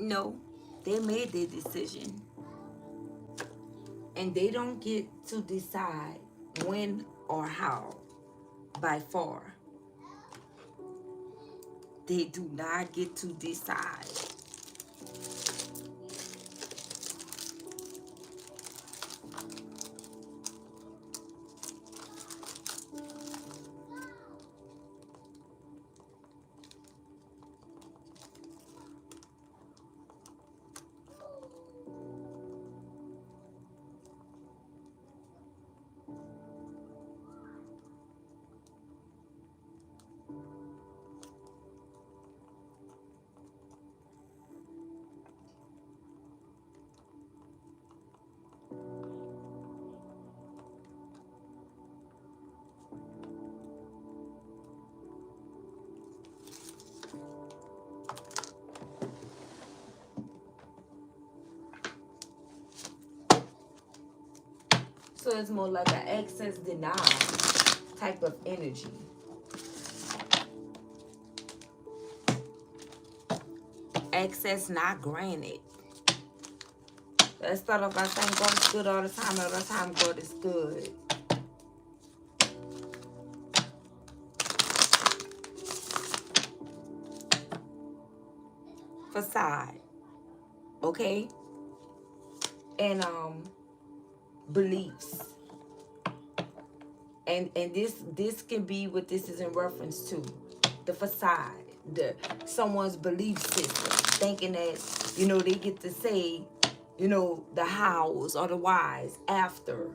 No, they made their decision. And they don't get to decide when or how. By far. They do not get to decide. So it's more like an access denial type of energy. Access not granted. Let's start off by saying God is good all the time. All the time God is good. Facade. Okay? And beliefs. And this can be what this is in reference to. The facade. Someone's belief system. Thinking that, they get to say, the hows or the whys after.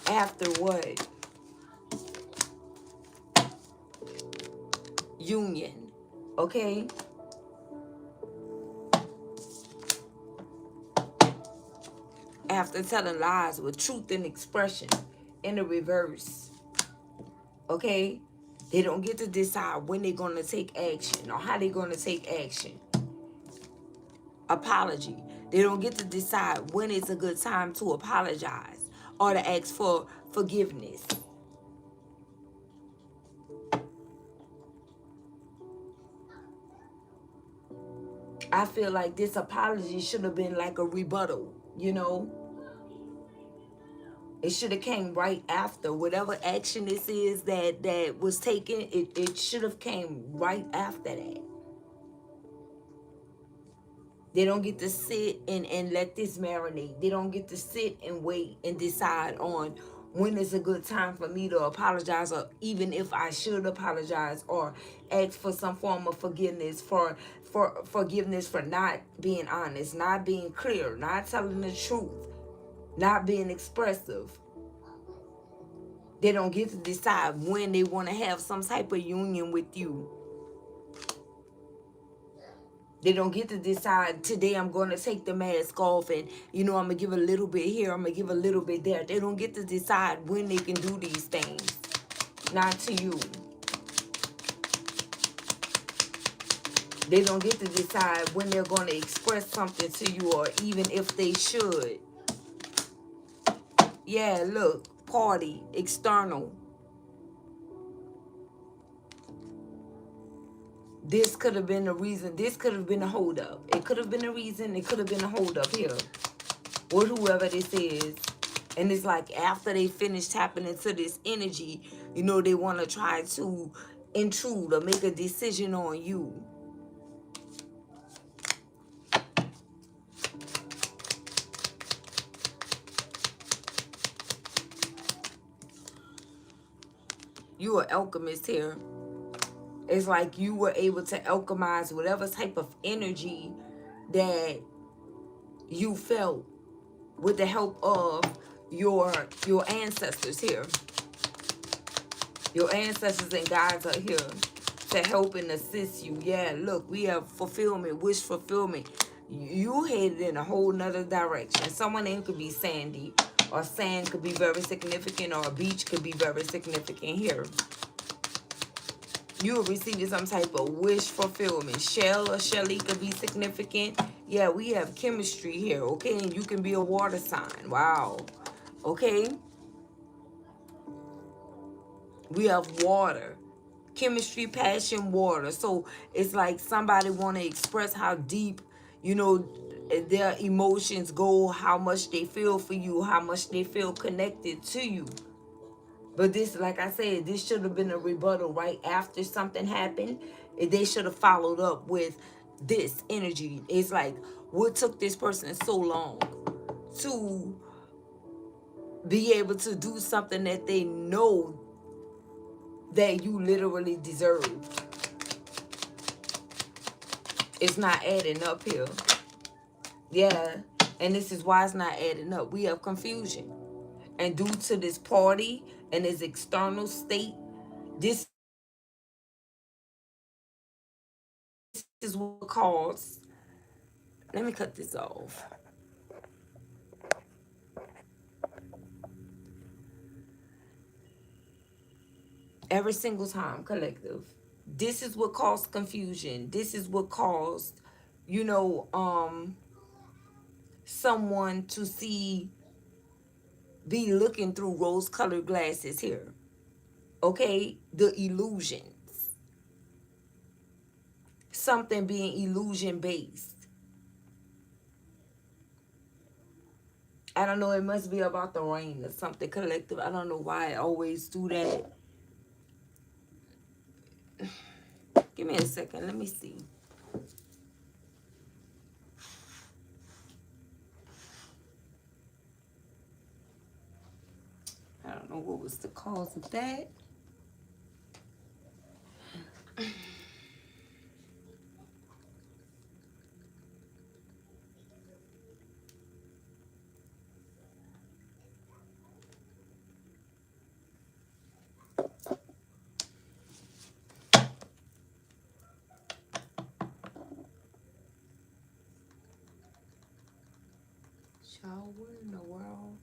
After what? Union. Okay? After telling lies with truth and expression in the reverse. Okay? They don't get to decide when they're going to take action or how they're going to take action. Apology. They don't get to decide when it's a good time to apologize or to ask for forgiveness. I feel like this apology should have been like a rebuttal, It should have came right after. Whatever action this is that was taken, it should have came right after that. They don't get to sit and let this marinate. They don't get to sit and wait and decide on when is a good time for me to apologize, or even if I should apologize, or ask for some form of forgiveness for forgiveness for not being honest, not being clear, not telling the truth, not being expressive. They don't get to decide when they want to have some type of union with you. They don't get to decide, today I'm going to take the mask off and, I'm going to give a little bit here, I'm going to give a little bit there. They don't get to decide when they can do these things. Not to you. They don't get to decide when they're going to express something to you, or even if they should. Yeah, look, party, external. This could have been the reason. This could have been a hold up. It could have been a reason. It could have been a hold up here. With whoever this is. And it's like after they finish tapping into this energy, they want to try to intrude or make a decision on you. You are alchemist here. It's like you were able to alchemize whatever type of energy that you felt with the help of your ancestors here. Your ancestors and guides are here to help and assist you. Yeah, look, we have fulfillment, wish fulfillment. You headed in a whole nother direction. Someone name could be Sandy, or sand could be very significant, or a beach could be very significant here. You are receiving some type of wish fulfillment. Shell or Shelly could be significant. Yeah, we have chemistry here, okay? And you can be a water sign. Wow. Okay? We have water. chemistry, passion, water. So it's like somebody want to express how deep, you know, their emotions go, how much they feel for you, how much they feel connected to you. But this, like I said, this should have been a rebuttal right after something happened. They should have followed up with this energy. It's like, what took this person so long to be able to do something that they know that you literally deserve? It's not adding up here. Yeah. And this is why it's not adding up. We have confusion. And due to this party and this external state, this is what caused. Let me cut this off. Every single time, collective. This is what caused confusion. This is what caused, you know, someone to see, be looking through rose colored glasses here. Okay? The illusions. Something being illusion based. I don't know, it must be about the rain or something, collective. I don't know why I always do that. Give me a second. Let me see. I don't know what was the cause of that. Child, what in the world?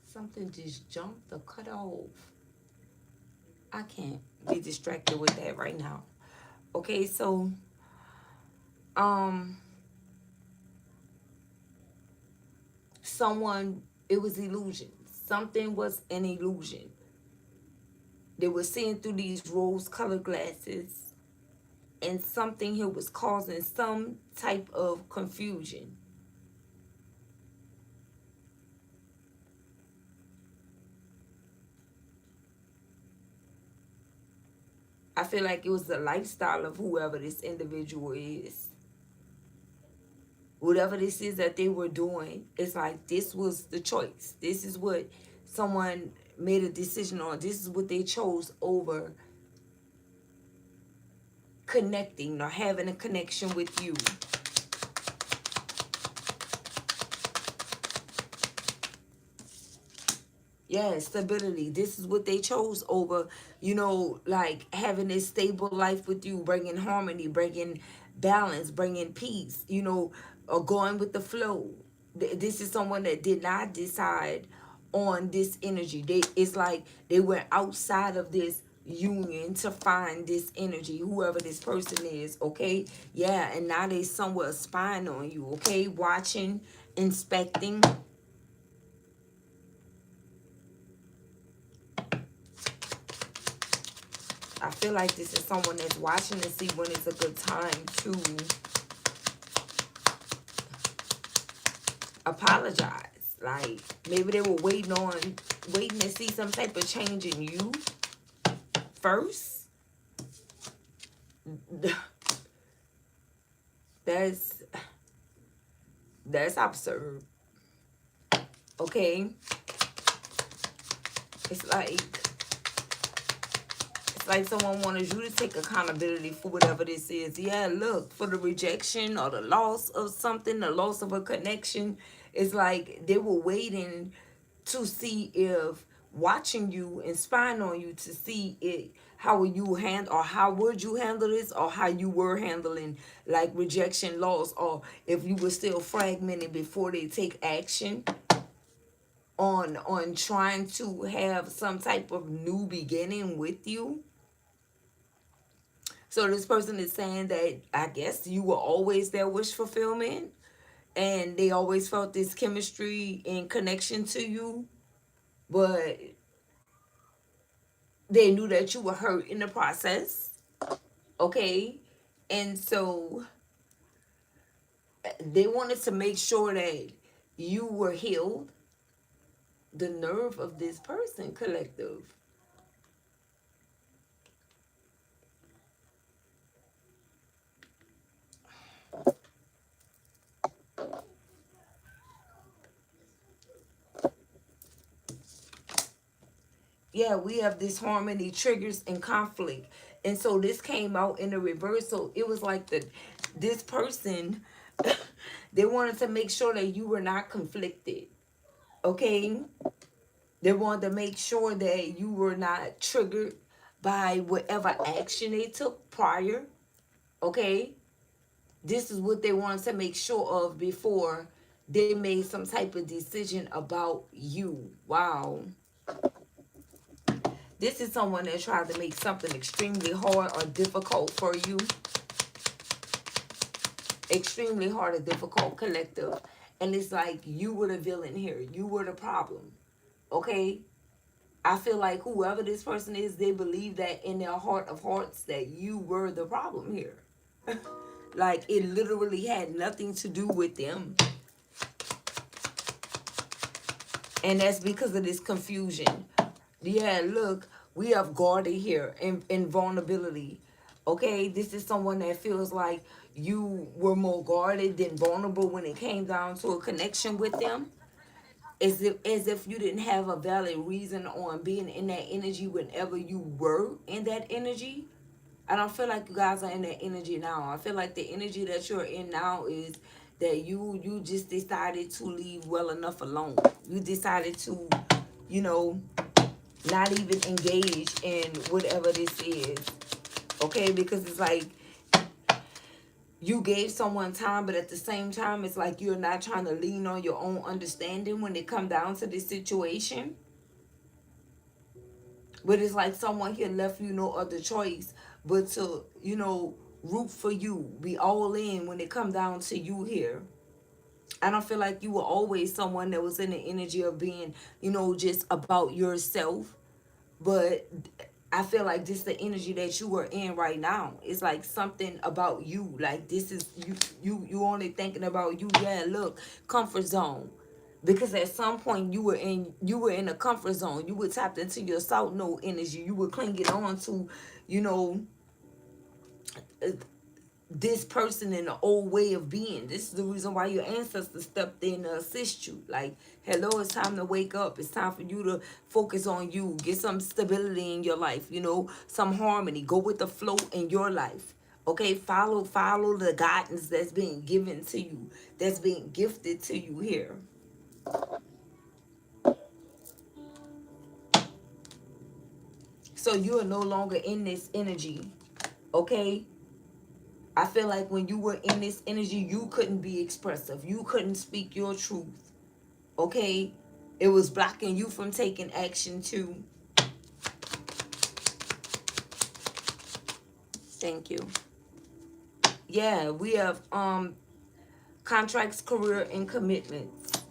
Something just jumped or cut off. I can't be distracted with that right now. Okay, so um someone, it was illusion. Something was an illusion. They were seeing through these rose colored glasses, and something here was causing some type of confusion. I feel like it was the lifestyle of whoever this individual is. Whatever this is that they were doing, it's like this was the choice. This is what someone made a decision on. This is what they chose over connecting or having a connection with you. Yeah, stability. This is what they chose over, you know, like having this stable life with you, bringing harmony, bringing balance, bringing peace, you know, or going with the flow. This is someone that did not decide on this energy. It's like they went outside of this union to find this energy, whoever this person is, okay? Yeah, and now they somewhere spying on you, okay? Watching, inspecting. I feel like this is someone that's watching to see when it's a good time to apologize. Like maybe they were waiting to see some type of change in you first. That's that's absurd. Okay, it's like someone wanted you to take accountability for whatever this is. Yeah, look, for the rejection or the loss of something, the loss of a connection. It's like they were waiting to see if watching you and spying on you to see it, how would you handle, or how would you handle this, or how you were handling like rejection, loss, or if you were still fragmented before they take action on trying to have some type of new beginning with you. So this person is saying that I guess you were always their wish fulfillment, and they always felt this chemistry and connection to you, but They knew that you were hurt in the process. Okay. And so they wanted to make sure that you were healed. The nerve of this person, collective. Yeah, we have this harmony triggers and conflict. And so this came out in the reversal. It was like this person they wanted to make sure that you were not conflicted. Okay? They wanted to make sure that you were not triggered by whatever action they took prior. Okay? This is what they wanted to make sure of before they made some type of decision about you. Wow. This is someone that tried to make something extremely hard or difficult for you. Extremely hard or difficult, collective. And it's like you were the villain here. You were the problem. Okay? I feel like whoever this person is, they believe that in their heart of hearts that you were the problem here. Like it literally had nothing to do with them. And that's because of this confusion. Yeah, look, we have guarded here in vulnerability. Okay, this is someone that feels like you were more guarded than vulnerable when it came down to a connection with them. As if you didn't have a valid reason on being in that energy whenever you were in that energy. I don't feel like you guys are in that energy now. I feel like the energy that you're in now is that you just decided to leave well enough alone. You decided to, you know, not even engage in whatever this is. Okay, because it's like you gave someone time, but at the same time, it's like you're not trying to lean on your own understanding when it come down to this situation. But it's like someone here left you no other choice but to, root for you, be all in when it come down to you here. I don't feel like you were always someone that was in the energy of being, just about yourself. But I feel like this is the energy that you are in right now. It's like something about you. Like this is you only thinking about you. Yeah, look, comfort zone. Because at some point you were in a comfort zone. You were tapped into your south node energy. You were clinging on to, you know, this person in the old way of being. This is the reason why your ancestors stepped in to assist you. Like, hello, it's time to wake up. It's time for you to focus on you. Get some stability in your life, some harmony. Go with the flow in your life. Okay, follow the guidance that's being given to you, that's being gifted to you here. So you are no longer in this energy. Okay, I feel like when you were in this energy, you couldn't be expressive. You couldn't speak your truth. Okay? It was blocking you from taking action too. Thank you. Yeah, we have contracts, career, and commitments.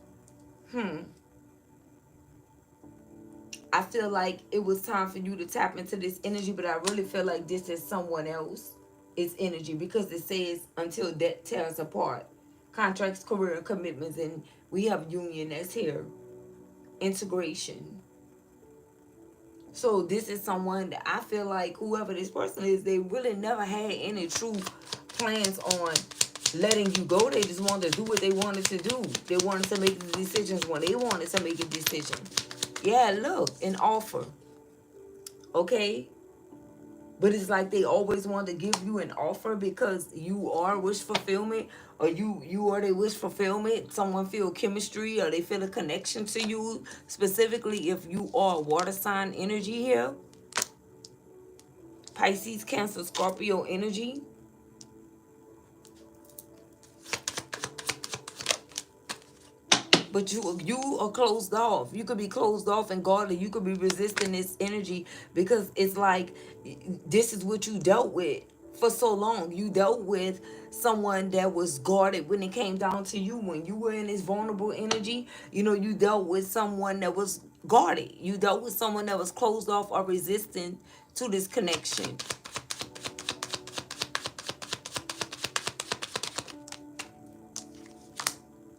Hmm. I feel like it was time for you to tap into this energy, but I really feel like this is someone else. It's energy because it says until death tears apart. Contracts, career, and commitments, and we have union that's here. Integration. So this is someone that I feel like whoever this person is, they really never had any true plans on letting you go. They just wanted to do what they wanted to do. They wanted to make the decisions when they wanted to make a decision. Yeah, look, an offer. Okay? But it's like they always want to give you an offer because you are wish fulfillment, or you are their wish fulfillment. Someone feel chemistry or they feel a connection to you. Specifically if you are water sign energy here. Pisces, Cancer, Scorpio energy. But you are closed off. You could be closed off and guarded. You could be resisting this energy because it's like this is what you dealt with for so long. You dealt with someone that was guarded when it came down to you. When you were in this vulnerable energy, you dealt with someone that was guarded. You dealt with someone that was closed off or resistant to this connection.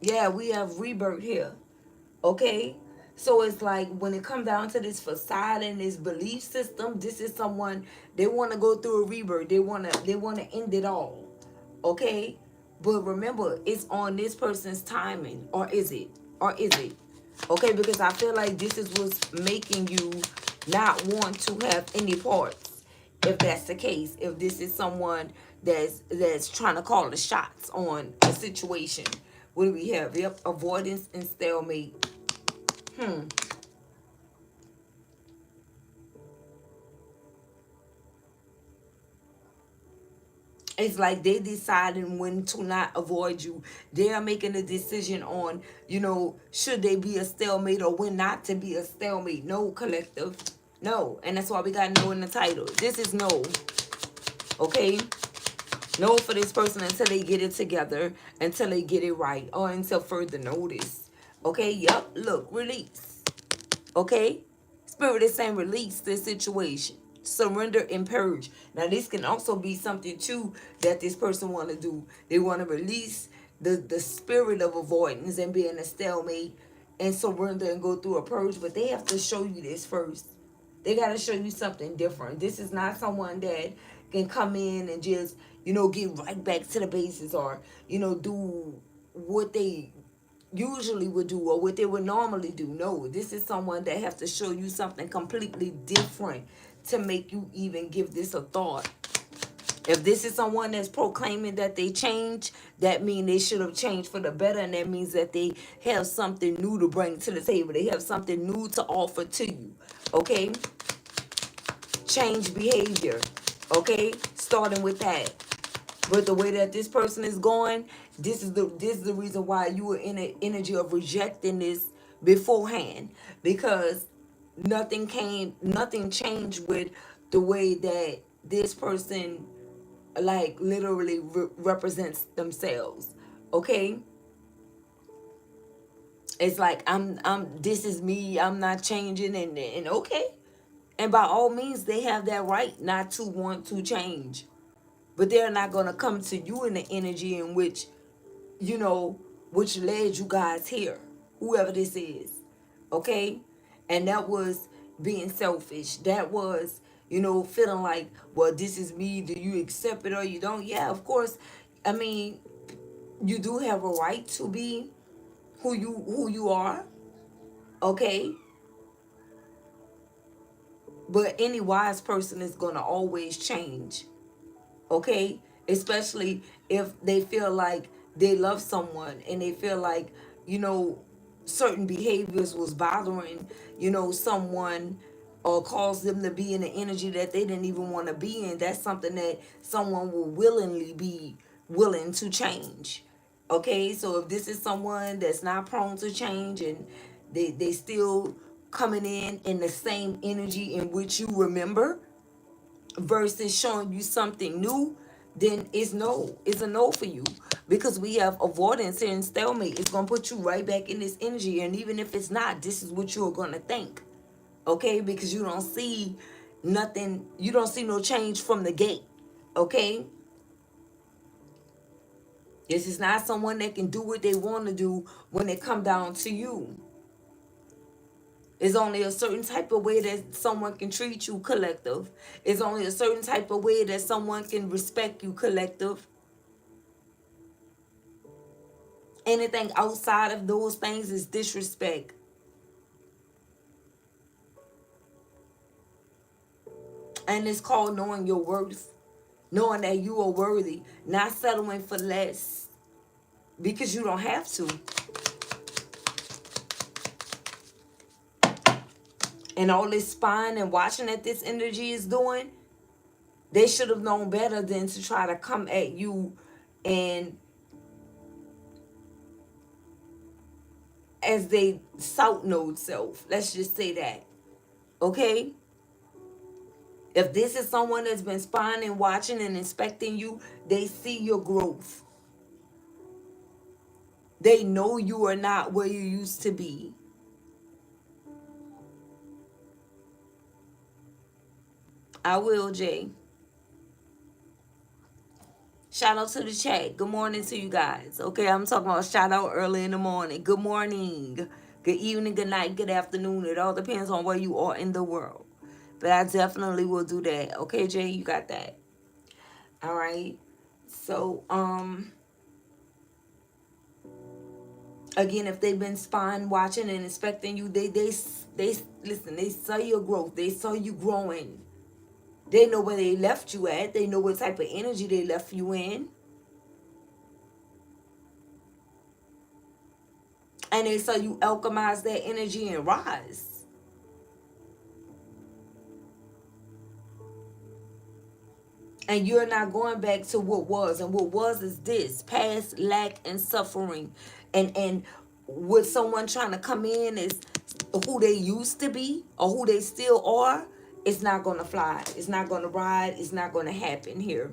Yeah, we have rebirth here. Okay? So it's like when it comes down to this facade and this belief system, this is someone, they want to go through a rebirth. They want to end it all. Okay? But remember, it's on this person's timing, or is it? Or is it? Okay, because I feel like this is what's making you not want to have any parts. If that's the case, if this is someone that's trying to call the shots on a situation. What do we have? Yep, avoidance and stalemate. Hmm. It's like they deciding when to not avoid you. They are making a decision on, should they be a stalemate or when not to be a stalemate. No, collective. No. And that's why we got no in the title. This is no. Okay? No for this person until they get it together, until they get it right, or until further notice. Okay? Yup. Look, release. Okay? Spirit is saying release this situation. Surrender and purge. Now this can also be something too that this person want to do. They want to release the spirit of avoidance and being a stalemate and surrender and go through a purge. But they have to show you this first. They got to show you something different. This is not someone that can come in and just, get right back to the bases, or, do what they usually would do or what they would normally do. No, this is someone that has to show you something completely different to make you even give this a thought. If this is someone that's proclaiming that they change, that means they should have changed for the better, and that means that they have something new to bring to the table. They have something new to offer to you. Okay? Change behavior. Okay? Starting with that. But the way that this person is going, this is the reason why you were in an energy of rejecting this beforehand, because nothing changed with the way that this person like literally represents themselves. Okay, it's like I'm this is me. I'm not changing, and okay, and by all means they have that right not to want to change, but they're not gonna come to you in the energy in which you know, which led you guys here, whoever this is, okay? And that was being selfish. That was, feeling like, well, this is me. Do you accept it or you don't? Yeah, of course. I mean, you do have a right to be who you are, okay? But any wise person is gonna always change. Okay, especially if they feel like they love someone and they feel like you know certain behaviors was bothering someone, or cause them to be in an energy that they didn't even want to be in. That's something that someone will willingly be willing to change. Okay, so if this is someone that's not prone to change, and they still coming in the same energy in which you remember, versus showing you something new, then it's no. It's a no for you, because we have avoidance here in stalemate. It's gonna put you right back in this energy, and even if it's not, this is what you're gonna think. Okay, because you don't see nothing. You don't see no change from the gate. Okay, this is not someone that can do what they want to do when it come down to you. It's only a certain type of way that someone can treat you, collective. It's only a certain type of way that someone can respect you, collective. Anything outside of those things is disrespect. And it's called knowing your worth. Knowing that you are worthy. Not settling for less. Because you don't have to. And all this spying and watching that this energy is doing, they should have known better than to try to come at you and as they south node self. Let's just say that. Okay? If this is someone that's been spying and watching and inspecting you, they see your growth. They know you are not where you used to be. I will, Jay. Shout out to the chat. Good morning to you guys. Okay, I'm talking about shout out early in the morning. Good morning, good evening, good night, good afternoon. It all depends on where you are in the world. But I definitely will do that. Okay, Jay, you got that. All right. So, again, if they've been spying, watching, and inspecting you, they listen. They saw your growth. They saw you growing. They know where they left you at. They know what type of energy they left you in. And they saw you alchemize that energy and rise. And you're not going back to what was. And what was is this past lack and suffering. And with someone trying to come in is who they used to be or who they still are, it's not going to fly. It's not going to ride. It's not going to happen here.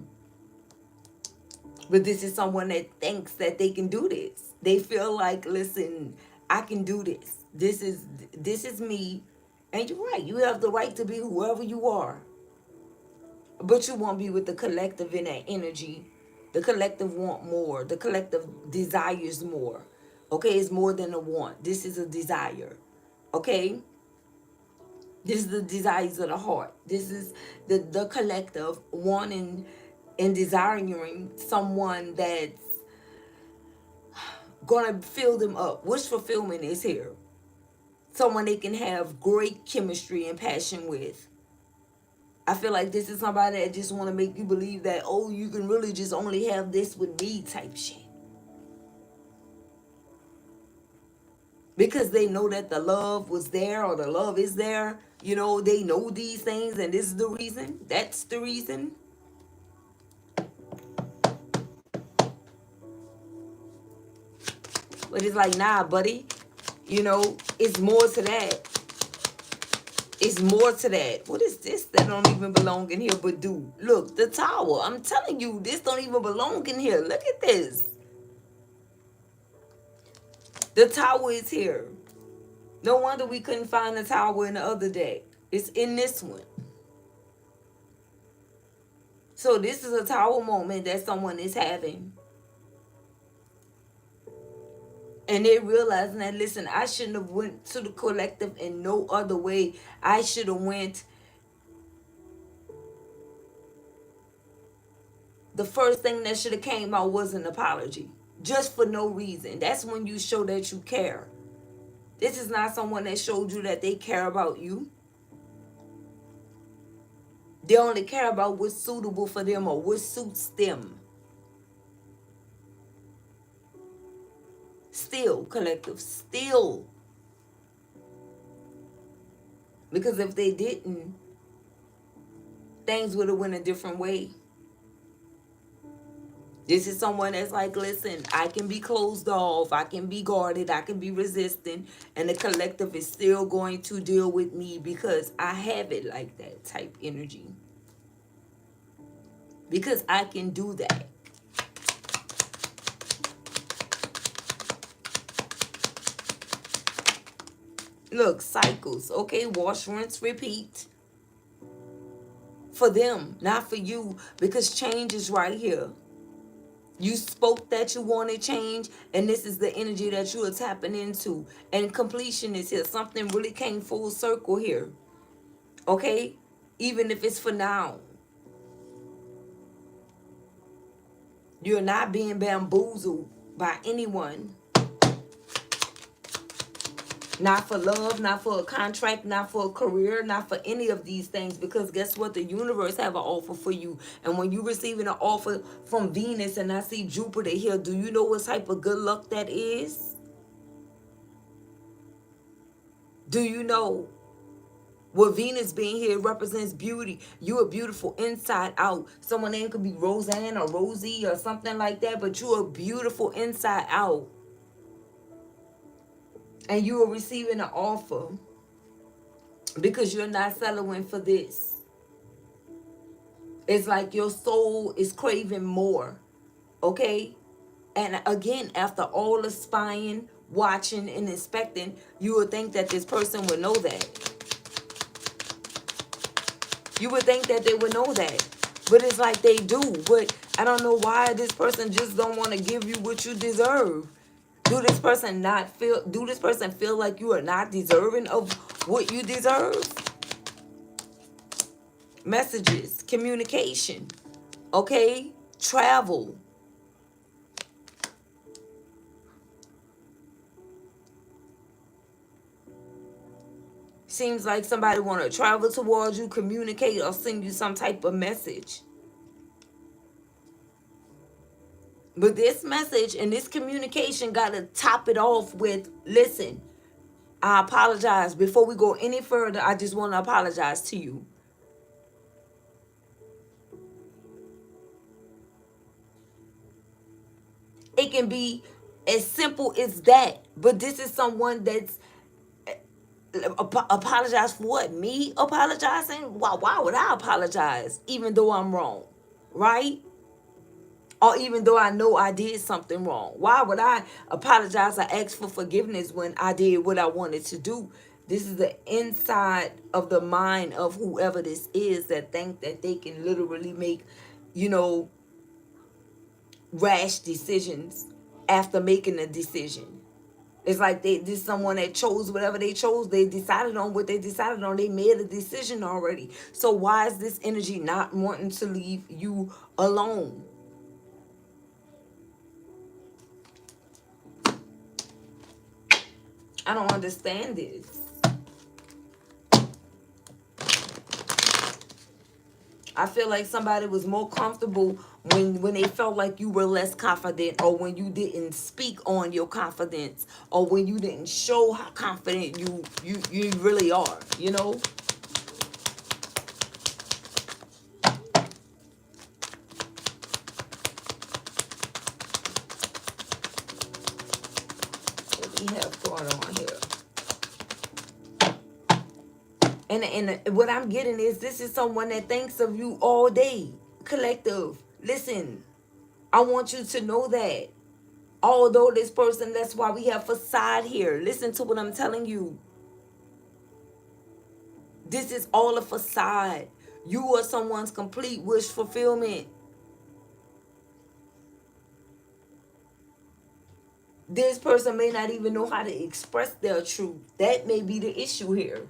But this is someone that thinks that they can do this. They feel like, listen, I can do this. This is me. And you're right. You have the right to be whoever you are. But you won't be with the collective in that energy. The collective want more. The collective desires more. Okay, it's more than a want. This is a desire. Okay? This is the desires of the heart. This is the collective wanting and desiring someone that's gonna fill them up. Wish fulfillment is here. Someone they can have great chemistry and passion with. I feel like this is somebody that just want to make you believe that, oh, you can really just only have this with me type shit. Because they know that the love was there or the love is there. You know, they know these things and this is the reason. That's the reason. But it's like, nah, buddy. You know, it's more to that. It's more to that. What is this that don't even belong in here but do? Look, the tower. I'm telling you, this don't even belong in here. Look at this. The tower is here. No wonder we couldn't find the tower in the other deck. It's in this one. So this is a tower moment that someone is having. And they realizing that, listen, I shouldn't have went to the collective in no other way. I should have went. The first thing that should have came out was an apology. Just for no reason. That's when you show that you care. This is not someone that showed you that they care about you. They only care about what's suitable for them or what suits them. Still, collective, still. Because if they didn't, things would have went a different way. This is someone that's like, listen, I can be closed off, I can be guarded, I can be resistant, and the collective is still going to deal with me because I have it like that type energy. Because I can do that. Look, cycles, okay? Wash, rinse, repeat. For them, not for you, because change is right here. You spoke that you wanted change, and this is the energy that you are tapping into. And completion is here. Something really came full circle here. Okay? Even if it's for now. You're not being bamboozled by anyone. Not for love, not for a contract, not for a career, not for any of these things. Because guess what? The universe have an offer for you. And when you're receiving an offer from Venus and I see Jupiter here, do you know what type of good luck that is? Do you know? What Venus being here represents beauty. You are beautiful inside out. Someone name could be Roseanne or Rosie or something like that. But you are beautiful inside out. And you are receiving an offer because you're not settling for this. It's like your soul is craving more. Okay? And again, after all the spying, watching, and inspecting, you would think that this person would know that. You would think that they would know that. But it's like they do. But I don't know why this person just don't want to give you what you deserve. Do this person feel like you are not deserving of what you deserve? Messages, communication, okay? Travel. Seems like somebody want to travel towards you, communicate, or send you some type of message. But this message and this communication got to top it off with, listen, I apologize. Before we go any further, I just want to apologize to you. It can be as simple as that. But this is someone that's apologize for what? Me apologizing? Why would I apologize even though I'm wrong? Right? Or even though I know I did something wrong. Why would I apologize or ask for forgiveness when I did what I wanted to do? This is the inside of the mind of whoever this is that think that they can literally make, you know, rash decisions after making a decision. It's like this someone that chose whatever they chose. They decided on what they decided on. They made a decision already. So why is this energy not wanting to leave you alone? I don't understand this. I feel like somebody was more comfortable when they felt like you were less confident, or when you didn't speak on your confidence, or when you didn't show how confident you really are, you know? What we have going on here? And what I'm getting is this is someone that thinks of you all day. Collective. Listen, I want you to know that. Although this person, that's why we have facade here. Listen to what I'm telling you. This is all a facade. You are someone's complete wish fulfillment. This person may not even know how to express their truth. That may be the issue here.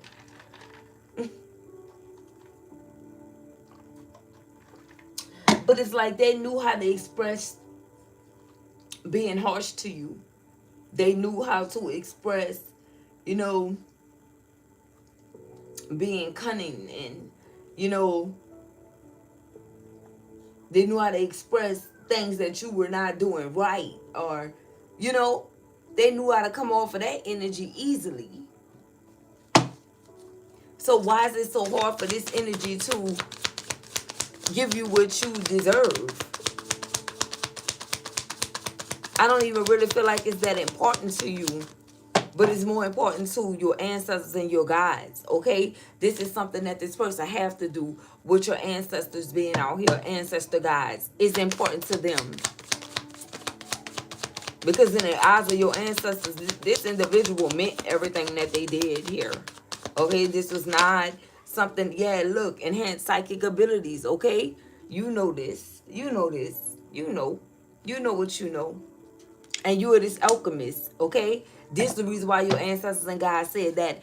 But it's like they knew how to express being harsh to you. They knew how to express, you know, being cunning, and, you know, they knew how to express things that you were not doing right, or, you know, they knew how to come off of that energy easily. So why is it so hard for this energy to give you what you deserve? I don't even really feel like it's that important to you, but it's more important to your ancestors and your guides, okay? This is something that this person have to do with your ancestors being out here, ancestor guides. It's important to them. Because in the eyes of your ancestors, this individual meant everything that they did here. Okay, this was not something, yeah, look, enhanced psychic abilities, okay? You know this. You know this. You know. You know what you know. And you are this alchemist, okay? This is the reason why your ancestors and God said that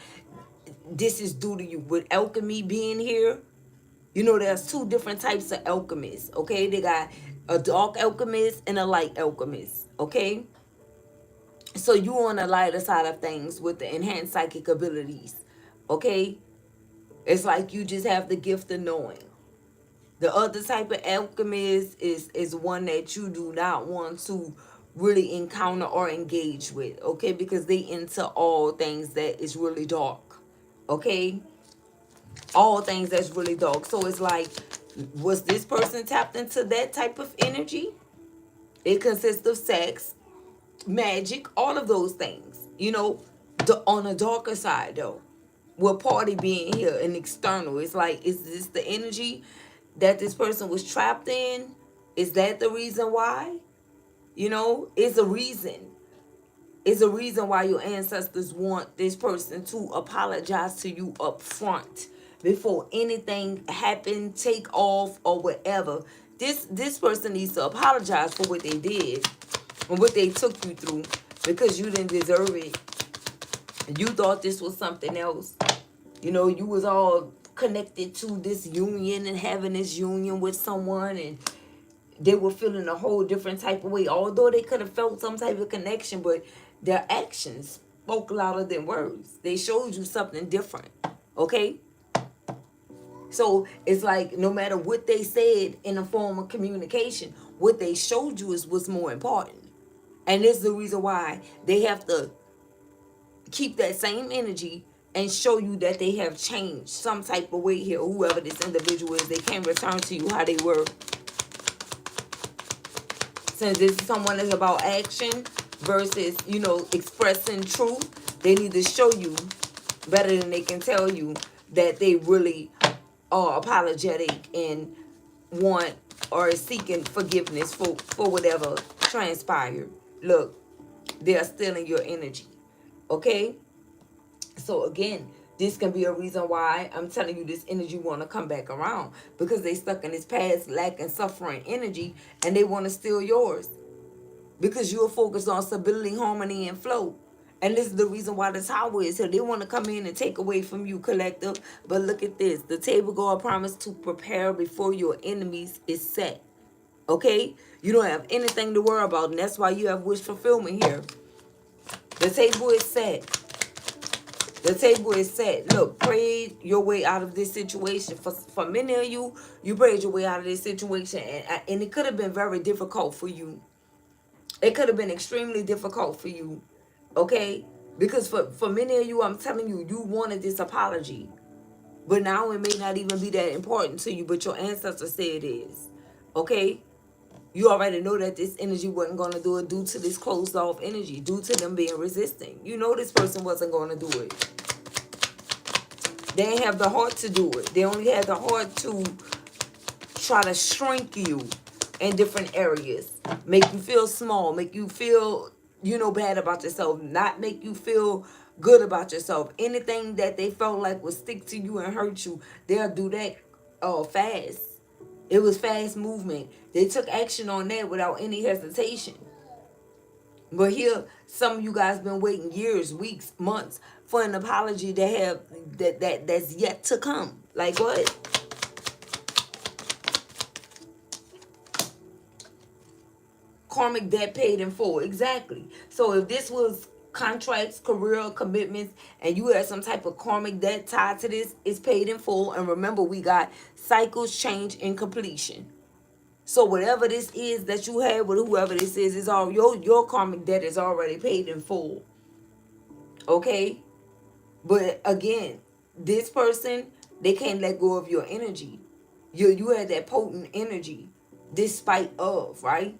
this is due to you. With alchemy being here, you know, there's two different types of alchemists, okay? They got a dark alchemist and a light alchemist, okay? So you on the lighter side of things with the enhanced psychic abilities, okay? It's like you just have the gift of knowing. The other type of alchemist is one that you do not want to really encounter or engage with, okay? Because they into all things that is really dark, okay? All things that's really dark. So it's like, was this person tapped into that type of energy? It consists of sex, magic, all of those things, you know, on the darker side though, with party being here and external. It's like, is this the energy that this person was trapped in? Is that the reason why? You know, it's a reason. It's a reason why your ancestors want this person to apologize to you up front. before anything happen, take off, or whatever. This person needs to apologize for what they did and what they took you through, because you didn't deserve it. You thought this was something else. You know, you was all connected to this union and having this union with someone, and they were feeling a whole different type of way. Although they could have felt some type of connection, but their actions spoke louder than words. They showed you something different. Okay? So it's like no matter what they said in a form of communication, what they showed you is what's more important. And this is the reason why they have to keep that same energy and show you that they have changed some type of way here. Whoever this individual is, they can't return to you how they were. Since this is someone that's about action versus, you know, expressing truth, they need to show you better than they can tell you that they really are apologetic and want or is seeking forgiveness for whatever transpired. Look, they are stealing your energy. Okay? So again, this can be a reason why I'm telling you this energy want to come back around, because they stuck in this past lack and suffering energy and they want to steal yours because you're focused on stability, harmony, and flow. And this is the reason why the tower is here. They want to come in and take away from you, collective. But look at this. The table God promised to prepare before your enemies is set. Okay? You don't have anything to worry about. And that's why you have wish fulfillment here. The table is set. The table is set. Look, pray your way out of this situation. For many of you, you prayed your way out of this situation. And it could have been very difficult for you. It could have been extremely difficult for you. Okay? Because for many of you, I'm telling you, you wanted this apology. But now it may not even be that important to you, but your ancestors say it is. Okay? You already know that this energy wasn't going to do it due to this closed off energy, due to them being resistant. You know this person wasn't going to do it. They didn't have the heart to do it. They only had the heart to try to shrink you in different areas. Make you feel small. Make you feel, you know, bad about yourself. Not make you feel good about yourself. Anything that they felt like would stick to you and hurt you, they'll do that fast. It was fast movement. They took action on that without any hesitation. But here, some of you guys been waiting years, weeks, months for an apology that's yet to come. Like what? Karmic debt paid in full. Exactly. So if this was contracts, career, commitments, and you had some type of karmic debt tied to this, it's paid in full. And remember, we got cycles, change, and completion. So whatever this is that you had with whoever this is all your karmic debt is already paid in full. Okay? But again, this person, they can't let go of your energy. You had that potent energy, despite of, right?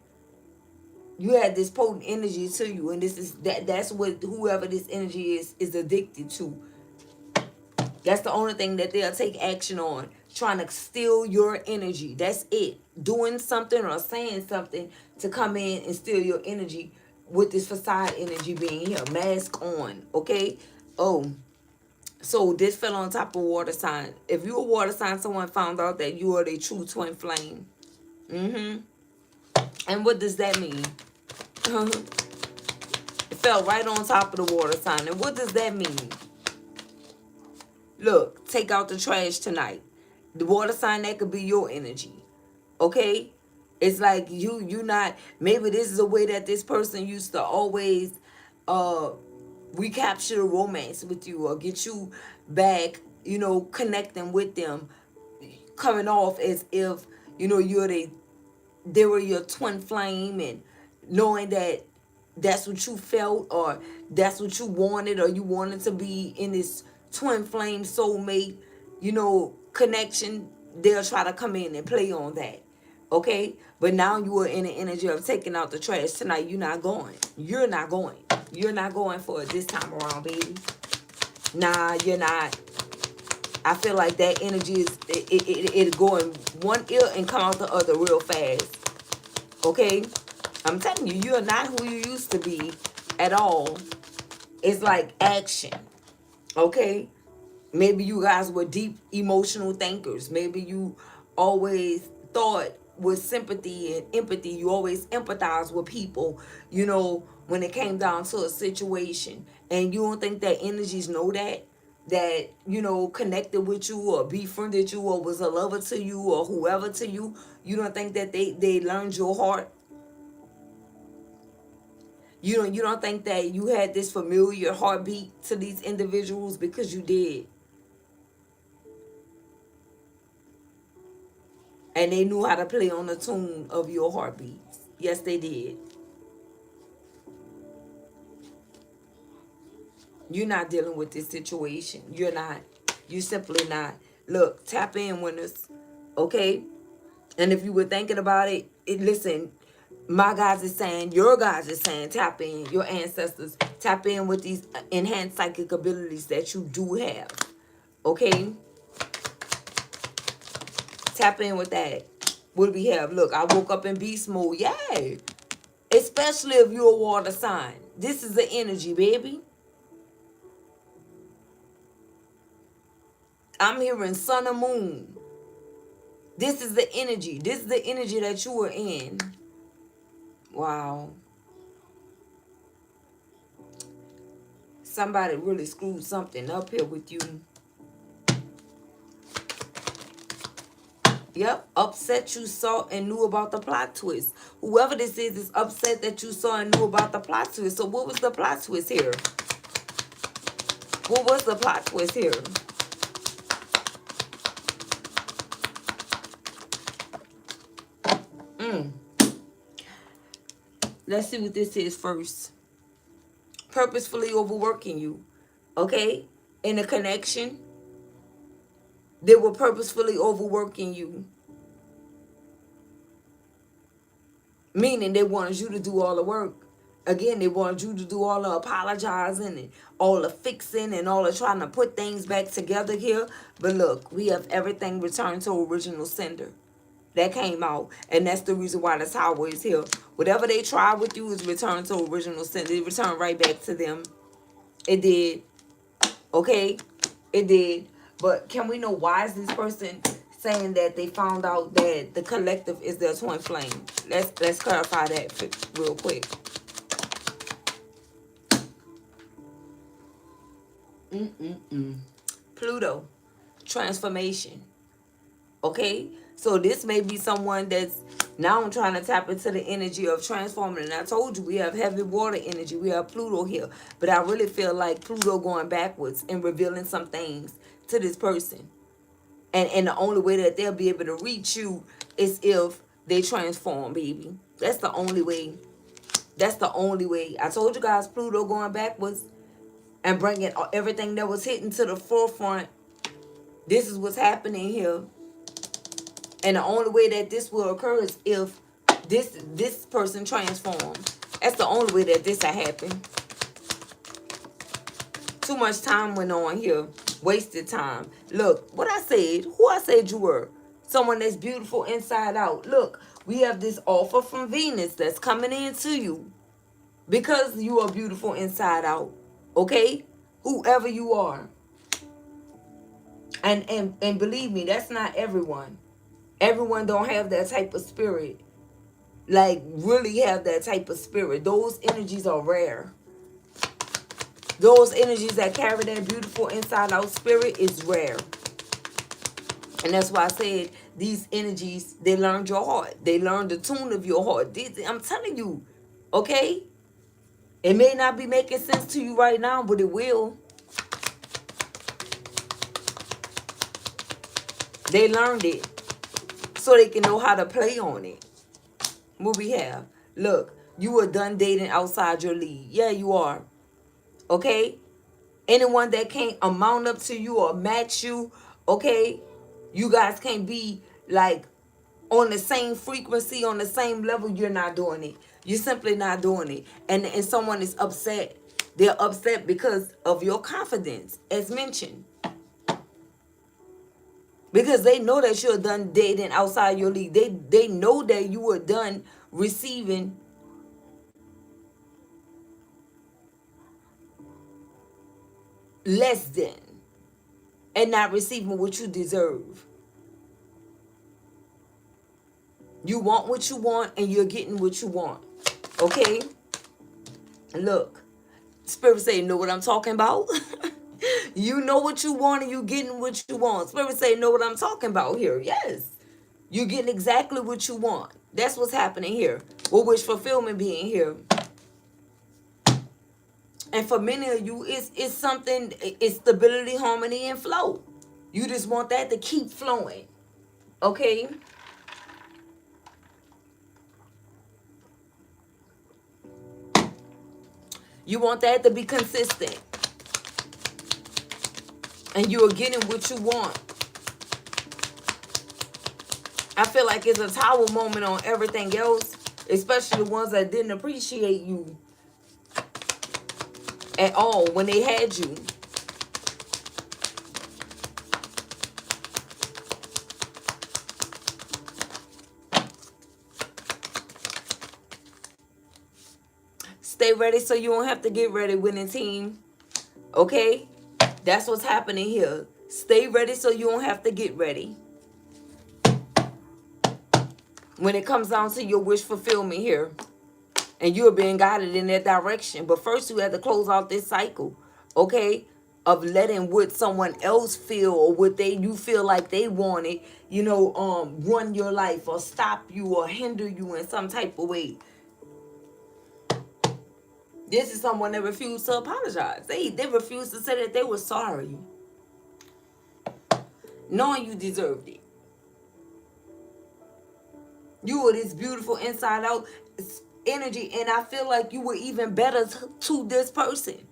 You had this potent energy to you, and that's what whoever this energy is addicted to. That's the only thing that they'll take action on. Trying to steal your energy. That's it. Doing something or saying something to come in and steal your energy, with this facade energy being here. Mask on. Okay? Oh. So this fell on top of water sign. If you're a water sign, someone found out that you are the true twin flame. And what does that mean? It fell right on top of the water sign. And what does that mean? Look, take out the trash tonight. The water sign, that could be your energy. Okay? It's like you not, maybe this is a way that this person used to always recapture the romance with you, or get you back, you know, connecting with them, coming off as if, you know, they were your twin flame, and knowing that that's what you felt, or that's what you wanted, or you wanted to be in this twin flame soulmate, you know, connection. They'll try to come in and play on that. Okay? But now you are in the energy of taking out the trash tonight. You're not going. You're not going. You're not going for it this time around, baby. Nah, you're not. I feel like that energy is it going one ear and come out the other real fast. Okay? I'm telling you, you're not who you used to be at all. It's like action. Okay? Maybe you guys were deep emotional thinkers. Maybe you always thought with sympathy and empathy. You always empathize with people, when it came down to a situation. And you don't think that energies know that connected with you or befriended you or was a lover to you or whoever to you. You don't think that they learned your heart. You don't think that you had this familiar heartbeat to these individuals, because you did. And they knew how to play on the tune of your heartbeats. Yes, they did. You're not dealing with this situation. You're not. You're simply not. Look, tap in, winners. Okay? And if you were thinking about listen, my guys is saying, your guys is saying, tap in, your ancestors, tap in with these enhanced psychic abilities that you do have. Okay? Tap in with that. What do we have? Look, I woke up in beast mode. Yay! Especially if you're a water sign. This is the energy, baby. I'm hearing sun and moon. This is the energy. This is the energy that you are in. Wow. Somebody really screwed something up here with you. Yep. Upset you saw and knew about the plot twist. Whoever this is upset that you saw and knew about the plot twist. So what was the plot twist here? What was the plot twist here? Let's see what this is first. Purposefully overworking you. Okay? In a connection, they were purposefully overworking you. Meaning they wanted you to do all the work. Again, they wanted you to do all the apologizing and all the fixing and all the trying to put things back together here. But look, we have everything returned to original sender. That came out. And that's the reason why the tower is here. Whatever they try with you is returned to original sender. It returned right back to them. It did. Okay? It did. But can we know why is this person saying that they found out that the collective is their twin flame? Let's clarify that real quick. Pluto, transformation. Okay? So this may be someone that's now trying to tap into the energy of transforming. And I told you we have heavy water energy. We have Pluto here. But I really feel like Pluto going backwards and revealing some things to this person. And the only way that they'll be able to reach you is if they transform, baby. That's the only way. That's the only way. I told you guys Pluto going backwards and bringing everything that was hitting to the forefront. This is what's happening here. And the only way that this will occur is if this person transforms. That's the only way that this will happen. Too much time went on here. Wasted time. Look, what I said. Who I said you were. Someone that's beautiful inside out. Look, we have this offer from Venus that's coming in to you. Because you are beautiful inside out. Okay? Whoever you are. And believe me, that's not everyone. Everyone don't have that type of spirit. Like, really have that type of spirit. Those energies are rare. Those energies that carry that beautiful inside out spirit is rare. And that's why I said these energies, they learned your heart. They learned the tune of your heart. I'm telling you, okay? It may not be making sense to you right now, but it will. They learned it so they can know how to play on it. What we have? Look, you are done dating outside your league. Yeah, you are. Okay? Anyone that can't amount up to you or match you, okay? You guys can't be like on the same frequency, on the same level. You're not doing it. You're simply not doing it. And someone is upset. They're upset because of your confidence, as mentioned. Because they know that you're done dating outside your league. They know that you were done receiving less than. and not receiving what you deserve. You want what you want and you're getting what you want. Okay? Look, Spirit say, you know what I'm talking about? You know what you want and you getting what you want. Spirit say, know what I'm talking about here. Yes. You're getting exactly what you want. That's what's happening here. With wish fulfillment being here. And for many of you, it's something, it's stability, harmony, and flow. You just want that to keep flowing. Okay? You want that to be consistent. And you are getting what you want. I feel like it's a tower moment on everything else, especially the ones that didn't appreciate you at all when they had you. Stay ready so you don't have to get ready, winning team. Okay? That's what's happening here. Stay ready so you don't have to get ready. When it comes down to your wish fulfillment here. And you're being guided in that direction. But first you have to close out this cycle. Okay? Of letting what someone else feel or what you feel like they wanted, run your life or stop you or hinder you in some type of way. This is someone that refused to apologize. They refused to say that they were sorry. Knowing you deserved it. You were this beautiful inside out energy. And I feel like you were even better to this person.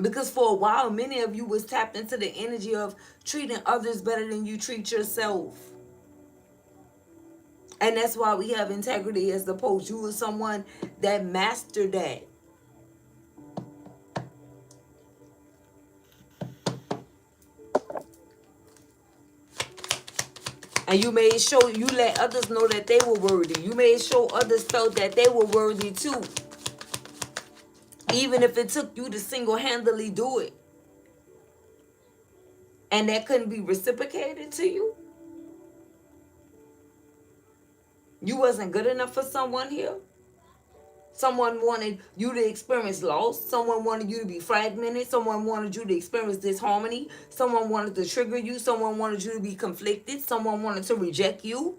Because for a while, many of you was tapped into the energy of treating others better than you treat yourself. And that's why we have integrity as the post. You were someone that mastered that. And you made sure you let others know that they were worthy. You made sure others felt that they were worthy too. Even if it took you to single-handedly do it. And that couldn't be reciprocated to you. You wasn't good enough for someone here. Someone wanted you to experience loss. Someone wanted you to be fragmented. Someone wanted you to experience disharmony. Someone wanted to trigger you. Someone wanted you to be conflicted. Someone wanted to reject you.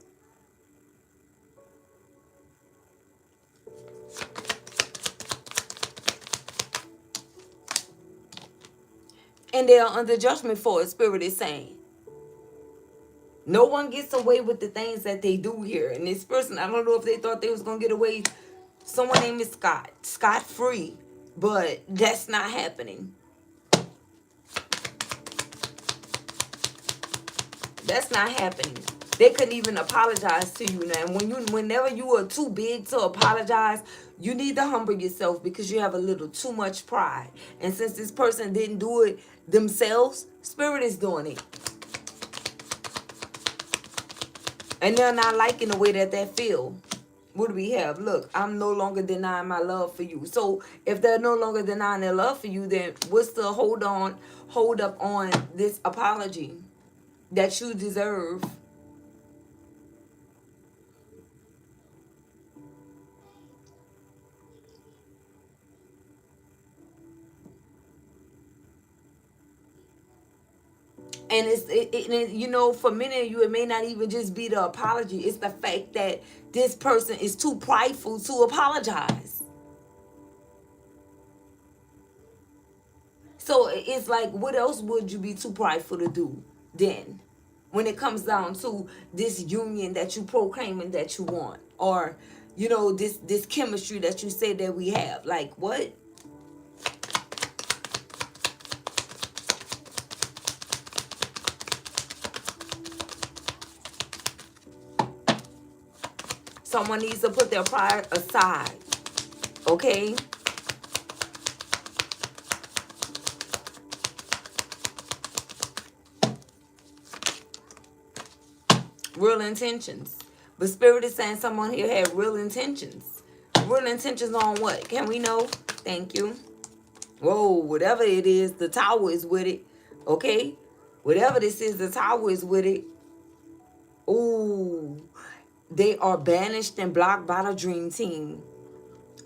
And they are under judgment for it, Spirit is saying. No one gets away with the things that they do here. And this person, I don't know if they thought they was going to get away. Someone named is Scott free. But that's not happening. That's not happening. They couldn't even apologize to you now. Whenever you are too big to apologize, you need to humble yourself because you have a little too much pride. And since this person didn't do it themselves, Spirit is doing it. And they're not liking the way that feel. What do we have? Look, I'm no longer denying my love for you. So if they're no longer denying their love for you, then what's the hold up on this apology that you deserve? And for many of you, it may not even just be the apology. It's the fact that this person is too prideful to apologize. So it's like, what else would you be too prideful to do then? When it comes down to this union that you proclaiming that you want. Or, this chemistry that you say that we have. Like, what? Someone needs to put their pride aside. Okay? Real intentions. But Spirit is saying someone here had real intentions. Real intentions on what? Can we know? Thank you. Whoa, whatever it is, the tower is with it. Okay? Whatever this is, the Tower is with it. Ooh, they are banished and blocked by the dream team.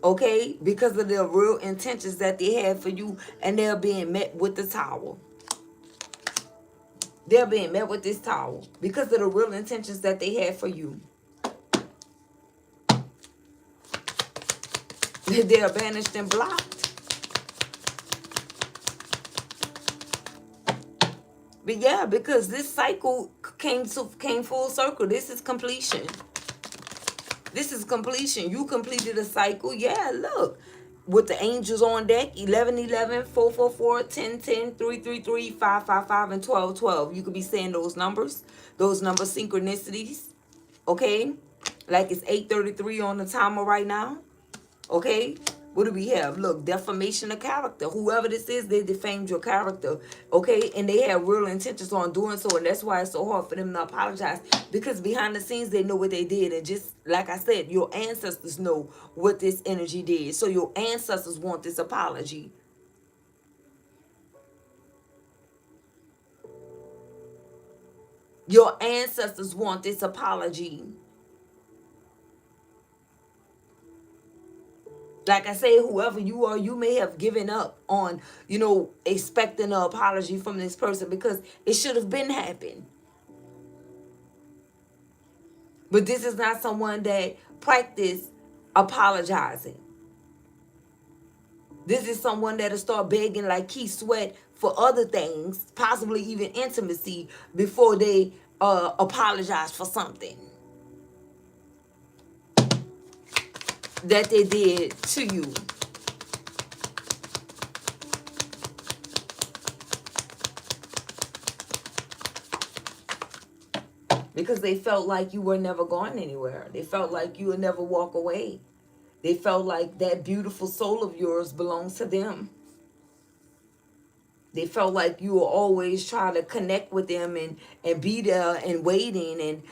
Okay? Because of the real intentions that they had for you, and they're being met with the Tower. They're being met with this Tower because of the real intentions that they had for you. They are banished and blocked. But yeah, because this cycle came full circle. This is completion. This is completion. You completed a cycle. Yeah, look. With the angels on deck, 11, 11, 4, 4, 4, 10, 10, 3, 3, 3, 5, 5, 5, and 12, 12. You could be saying those numbers. Those number synchronicities. Okay? Like it's 8:33 on the timer right now. Okay? What do we have? Look, defamation of character. Whoever this is, they defamed your character. Okay? And they have real intentions on doing so. And that's why it's so hard for them to apologize. Because behind the scenes, they know what they did. And just like I said, your ancestors know what this energy did. So your ancestors want this apology. Your ancestors want this apology. Like I say, whoever you are, you may have given up on, expecting an apology from this person because it should have been happened. But this is not someone that practice apologizing. This is someone that'll start begging like Keith Sweat for other things, possibly even intimacy, before they apologize for something that they did to you. Because they felt like you were never going anywhere. They felt like you would never walk away. They felt like that beautiful soul of yours belongs to them. They felt like you were always trying to connect with them and be there and waiting and,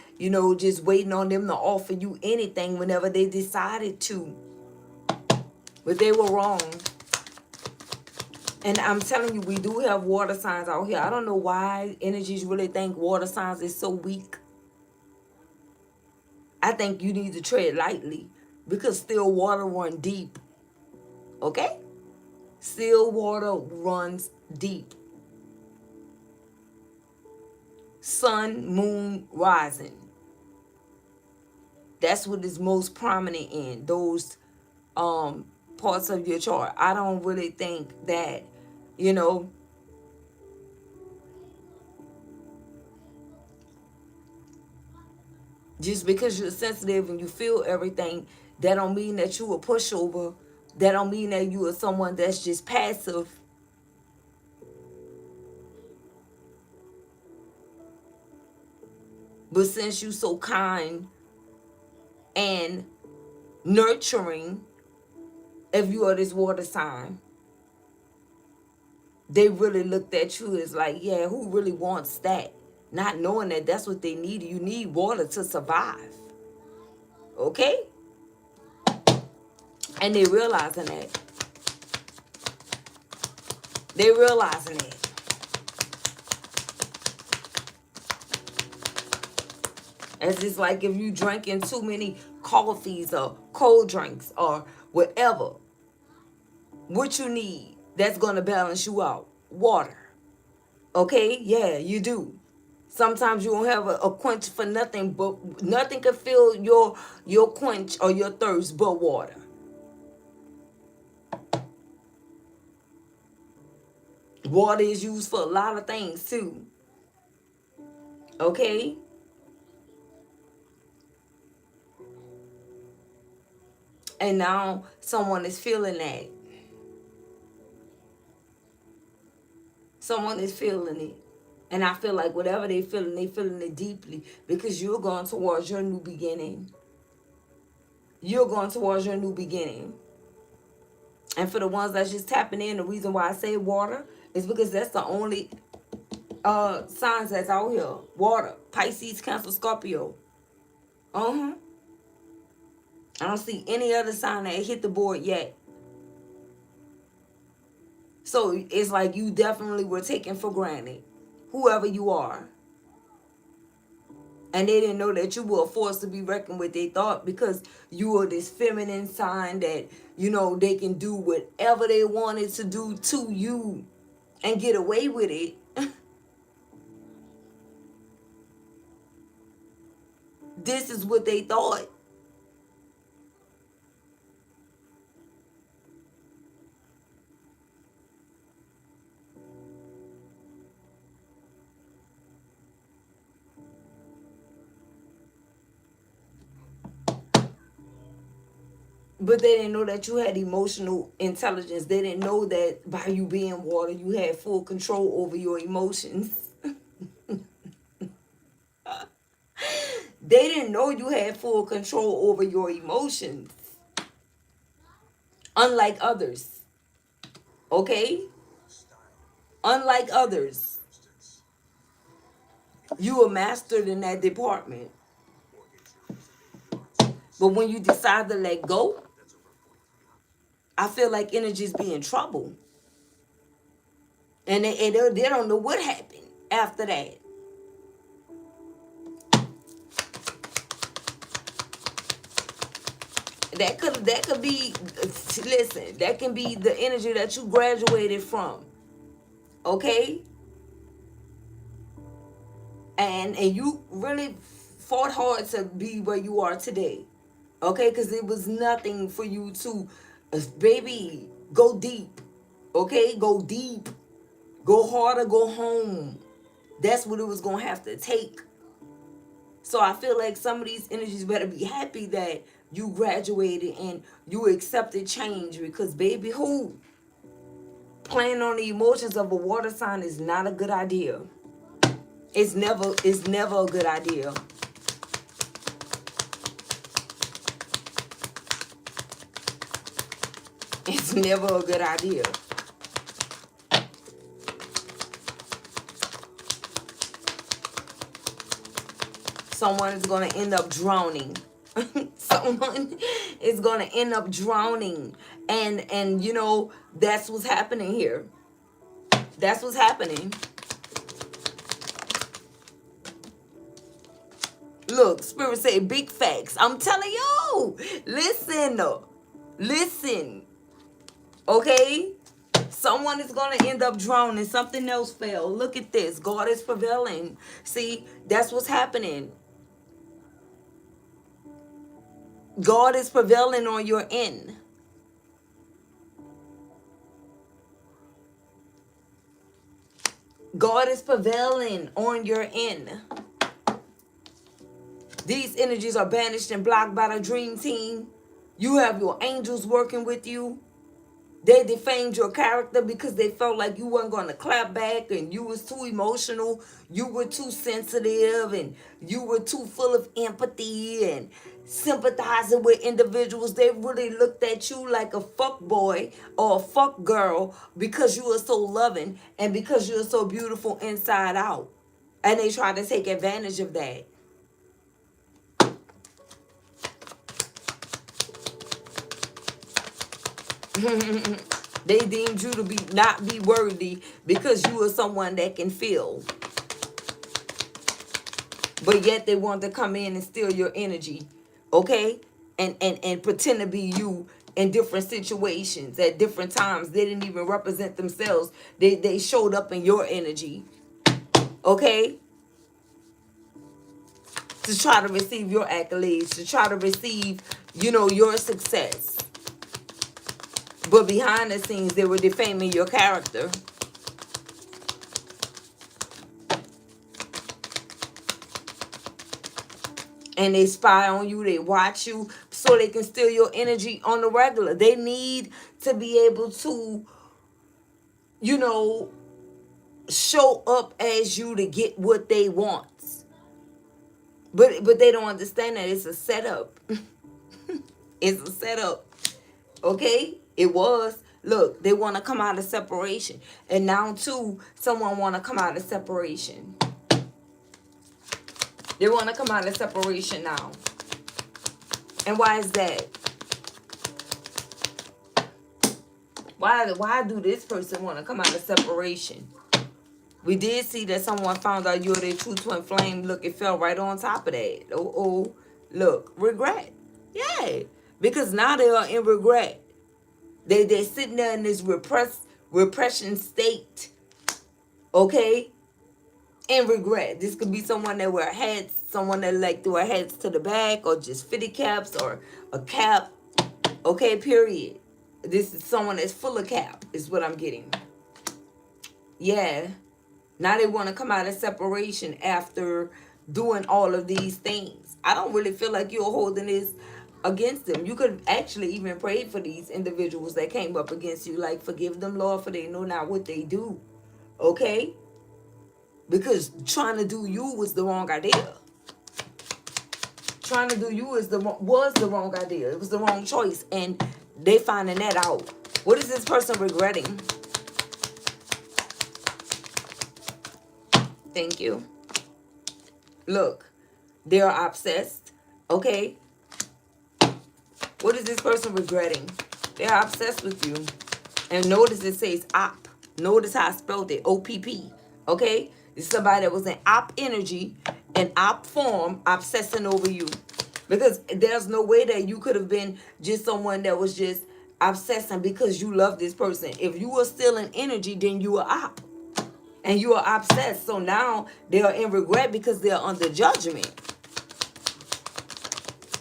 just waiting on them to offer you anything whenever they decided to. But they were wrong. And I'm telling you, we do have water signs out here. I don't know why energies really think water signs is so weak. I think you need to tread lightly because still water runs deep. Okay? Still water runs deep. Sun, moon, rising. That's what is most prominent in those parts of your chart. I don't really think that, just because you're sensitive and you feel everything, that don't mean that you a pushover. That don't mean that you are someone that's just passive. But since you so kind and nurturing, if you are this water sign, they really looked at you as like, yeah, who really wants that? Not knowing that that's what they need. You need water to survive. Okay? And they realizing that. They realizing it. It's just like if you drinking too many coffees or cold drinks or whatever. What you need that's going to balance you out? Water. Okay? Yeah, you do. Sometimes you don't have a quench for nothing, but nothing can fill your quench or your thirst but water. Water is used for a lot of things too. Okay? And now someone is feeling that. Someone is feeling it. And I feel like whatever they feeling it deeply because you're going towards your new beginning. You're going towards your new beginning. And for the ones that's just tapping in, the reason why I say water is because that's the only signs that's out here. Water. Pisces, Cancer, Scorpio. I don't see any other sign that hit the board yet. So it's like you definitely were taken for granted, whoever you are. And they didn't know that you were a force to be reckoned with. They thought because you were this feminine sign that, you know, they can do whatever they wanted to do to you and get away with it. This is what they thought. But they didn't know that you had emotional intelligence. They didn't know that by you being water, you had full control over your emotions. They didn't know you had full control over your emotions. Unlike others. Okay? Unlike others. You are mastered in that department. But when you decide to let go, I feel like energy's be in trouble. And they don't know what happened after that. That could be, listen, that can be the energy that you graduated from. Okay? And you really fought hard to be where you are today. Okay? Because it was nothing for you to, baby, go deep. Okay? Go deep. Go hard or go home. That's what it was going to have to take. So I feel like some of these energies better be happy that you graduated and you accepted change, because baby, who playing on the emotions of a water sign is not a good idea. It's never a good idea. It's never a good idea. Someone is going to end up drowning. Someone is going to end up drowning. And you know, that's what's happening here. That's what's happening. Look, Spirit say big facts. I'm telling you. Listen. Listen. Okay? Someone is going to end up drowning. Something else fell. Look at this. God is prevailing. See, that's what's happening. God is prevailing on your end. God is prevailing on your end. These energies are banished and blocked by the dream team. You have your angels working with you. They defamed your character because they felt like you weren't going to clap back and you was too emotional. You were too sensitive and you were too full of empathy and sympathizing with individuals. They really looked at you like a fuck boy or a fuck girl because you were so loving and because you were so beautiful inside out. And they tried to take advantage of that. They deemed you to be not be worthy because you are someone that can feel. But yet they want to come in and steal your energy. Okay? And pretend to be you in different situations at different times. They didn't even represent themselves. They showed up in your energy. Okay? To try to receive your accolades, to try to receive, you know, your success. But behind the scenes, they were defaming your character. And they spy on you, they watch you, so they can steal your energy on the regular. They need to be able to, you know, show up as you to get what they want. But they don't understand that it's a setup. It's a setup. Okay? It was. Look, they want to come out of separation. And now, too, someone want to come out of separation. They want to come out of separation now. And why is that? Why do this person want to come out of separation? We did see that someone found out you're their true twin flame. Look, it fell right on top of that. Oh, look, regret. Yeah, because now they are in regret. They're sitting there in this repression state. Okay, in regret. This could be someone that wear hats, someone that like to wear hats to the back, or just fitted caps, or a cap. Okay, period. This is someone that's full of cap, is what I'm getting. Yeah. Now they want to come out of separation after doing all of these things. I don't really feel like you're holding this against them. You could actually even pray for these individuals that came up against you. Like, forgive them, Lord, for they know not what they do. Okay? Because trying to do you was the wrong idea. Trying to do you was the wrong idea. It was the wrong choice. And they finding that out. What is this person regretting? Thank you. Look, they're obsessed. Okay? What is this person regretting? They're obsessed with you. And notice it says op. Notice how I spelled it. OPP. Okay? It's somebody that was in op energy and op form obsessing over you. Because there's no way that you could have been just someone that was just obsessing because you love this person. If you were still in energy, then you were op. And you are obsessed. So now they are in regret because they are under judgment.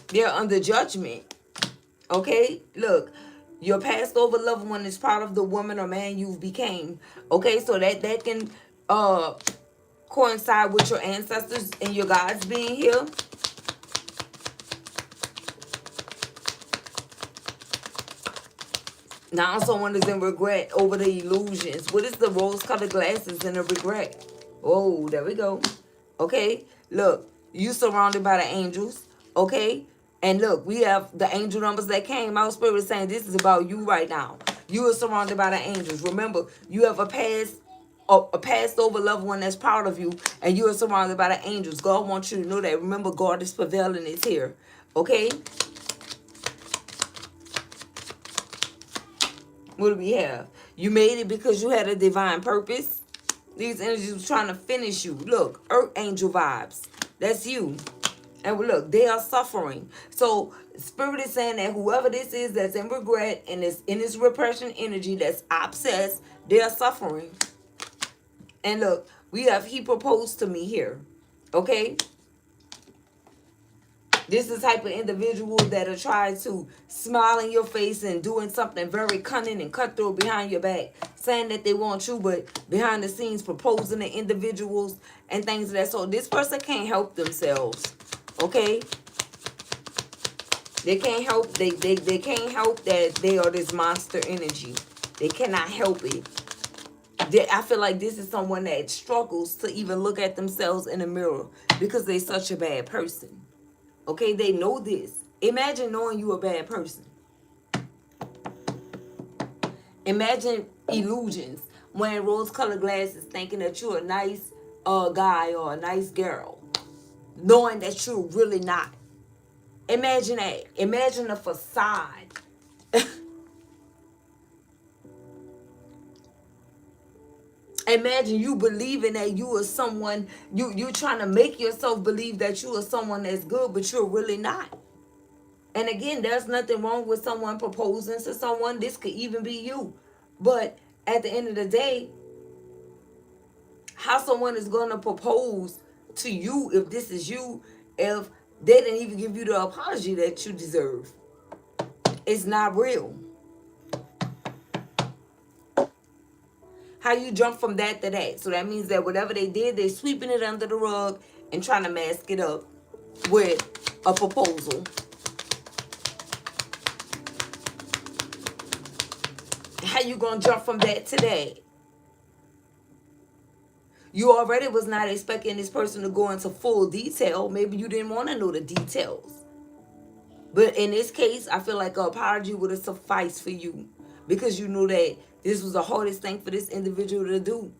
They're under judgment. Okay? Look, your passed over loved one is part of the woman or man you've became. Okay? So that can coincide with your ancestors and your gods being here. Now someone is in regret over the illusions. What is the rose-colored glasses and the regret? Oh, there we go. Okay, look, you surrounded by the angels. Okay, and look, we have the angel numbers that came out. Spirit is saying this is about you right now. You are surrounded by the angels. Remember, you have a passed over loved one that's proud of you, and you are surrounded by the angels. God wants you to know that. Remember, God is prevailing, is here. Okay. What do we have? You made it because you had a divine purpose. These energies were trying to finish you. Look, earth angel vibes. That's you. And look, they are suffering. So Spirit is saying that whoever this is that's in regret and is in this repression energy that's obsessed, they are suffering. And look, we have he proposed to me here. Okay? This is the type of individual that are trying to smile in your face and doing something very cunning and cutthroat behind your back, saying that they want you, but behind the scenes proposing to individuals and things of that sort. This person can't help themselves. Okay? They can't help. They can't help that they are this monster energy. They cannot help it. I feel like this is someone that struggles to even look at themselves in the mirror because they're such a bad person. Okay, they know this. Imagine knowing you're a bad person. Imagine illusions, wearing rose-colored glasses, thinking that you're a nice guy or a nice girl, knowing that you're really not. Imagine that. Imagine a facade. Imagine you believing that you are someone, you're trying to make yourself believe that you are someone that's good, but you're really not. And again, there's nothing wrong with someone proposing to someone. This could even be you. But at the end of the day, how someone is going to propose to you if this is you, if they didn't even give you the apology that you deserve? It's not real. How you jump from that to that. So that means that whatever they did, they're sweeping it under the rug and trying to mask it up with a proposal. How you gonna jump from that to that? You already was not expecting this person to go into full detail. Maybe you didn't want to know the details. But in this case, I feel like an apology would have sufficed for you, because you knew that this was the hardest thing for this individual to do.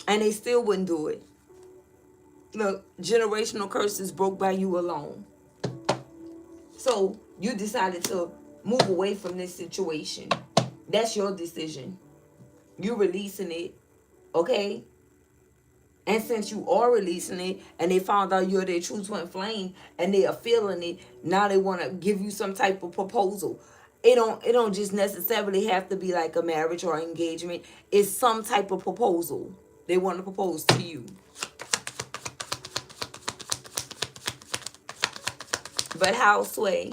And they still wouldn't do it. Look, generational curses broke by you alone. So you decided to move away from this situation. That's your decision. You're releasing it, okay? And since you are releasing it and they found out you're their true twin flame and they are feeling it, now they want to give you some type of proposal. It don't just necessarily have to be like a marriage or engagement. It's some type of proposal. They want to propose to you. But how, Sway?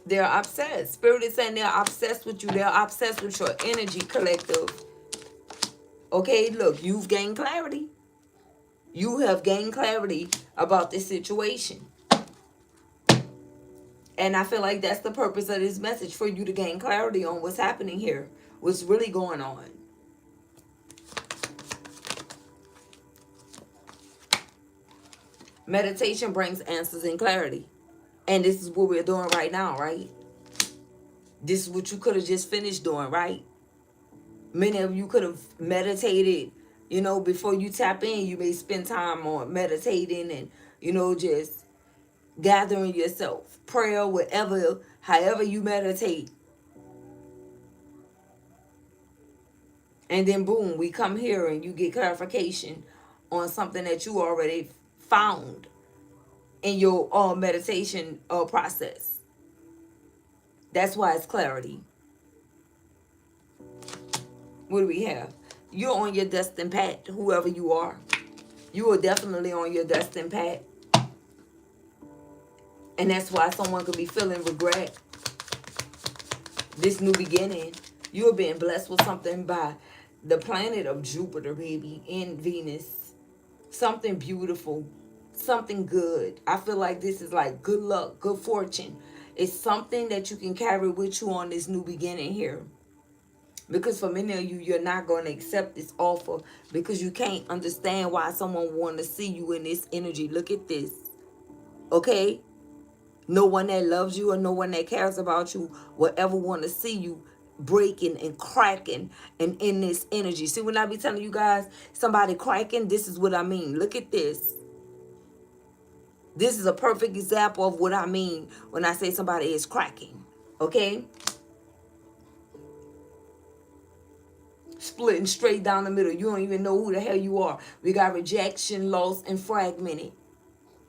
They're obsessed. Spirit is saying they're obsessed with you. They're obsessed with your energy, collective. Okay, look, you've gained clarity. You have gained clarity about this situation. And I feel like that's the purpose of this message, for you to gain clarity on what's happening here, what's really going on. Meditation brings answers and clarity. And this is what we're doing right now, right? This is what you could have just finished doing, right? Many of you could have meditated, before you tap in. You may spend time on meditating and, just gathering yourself. Prayer, whatever, however you meditate. And then boom, we come here and you get clarification on something that you already found in your meditation process. That's why it's clarity. What do we have? You're on your destined path, whoever you are. You are definitely on your destined path. And that's why someone could be feeling regret. This new beginning. You're being blessed with something by the planet of Jupiter, baby, and Venus. Something beautiful. Something good. I feel like this is like good luck, good fortune. It's something that you can carry with you on this new beginning here. Because for many of you, you're not going to accept this offer because you can't understand why someone want to see you in this energy. Look at this. Okay? No one that loves you or no one that cares about you will ever want to see you breaking and cracking and in this energy. See, when I be telling you guys somebody cracking, this is what I mean. Look at this. This is a perfect example of what I mean when I say somebody is cracking. Okay? Splitting straight down the middle. You don't even know who the hell you are. We got rejection, loss, and fragmented.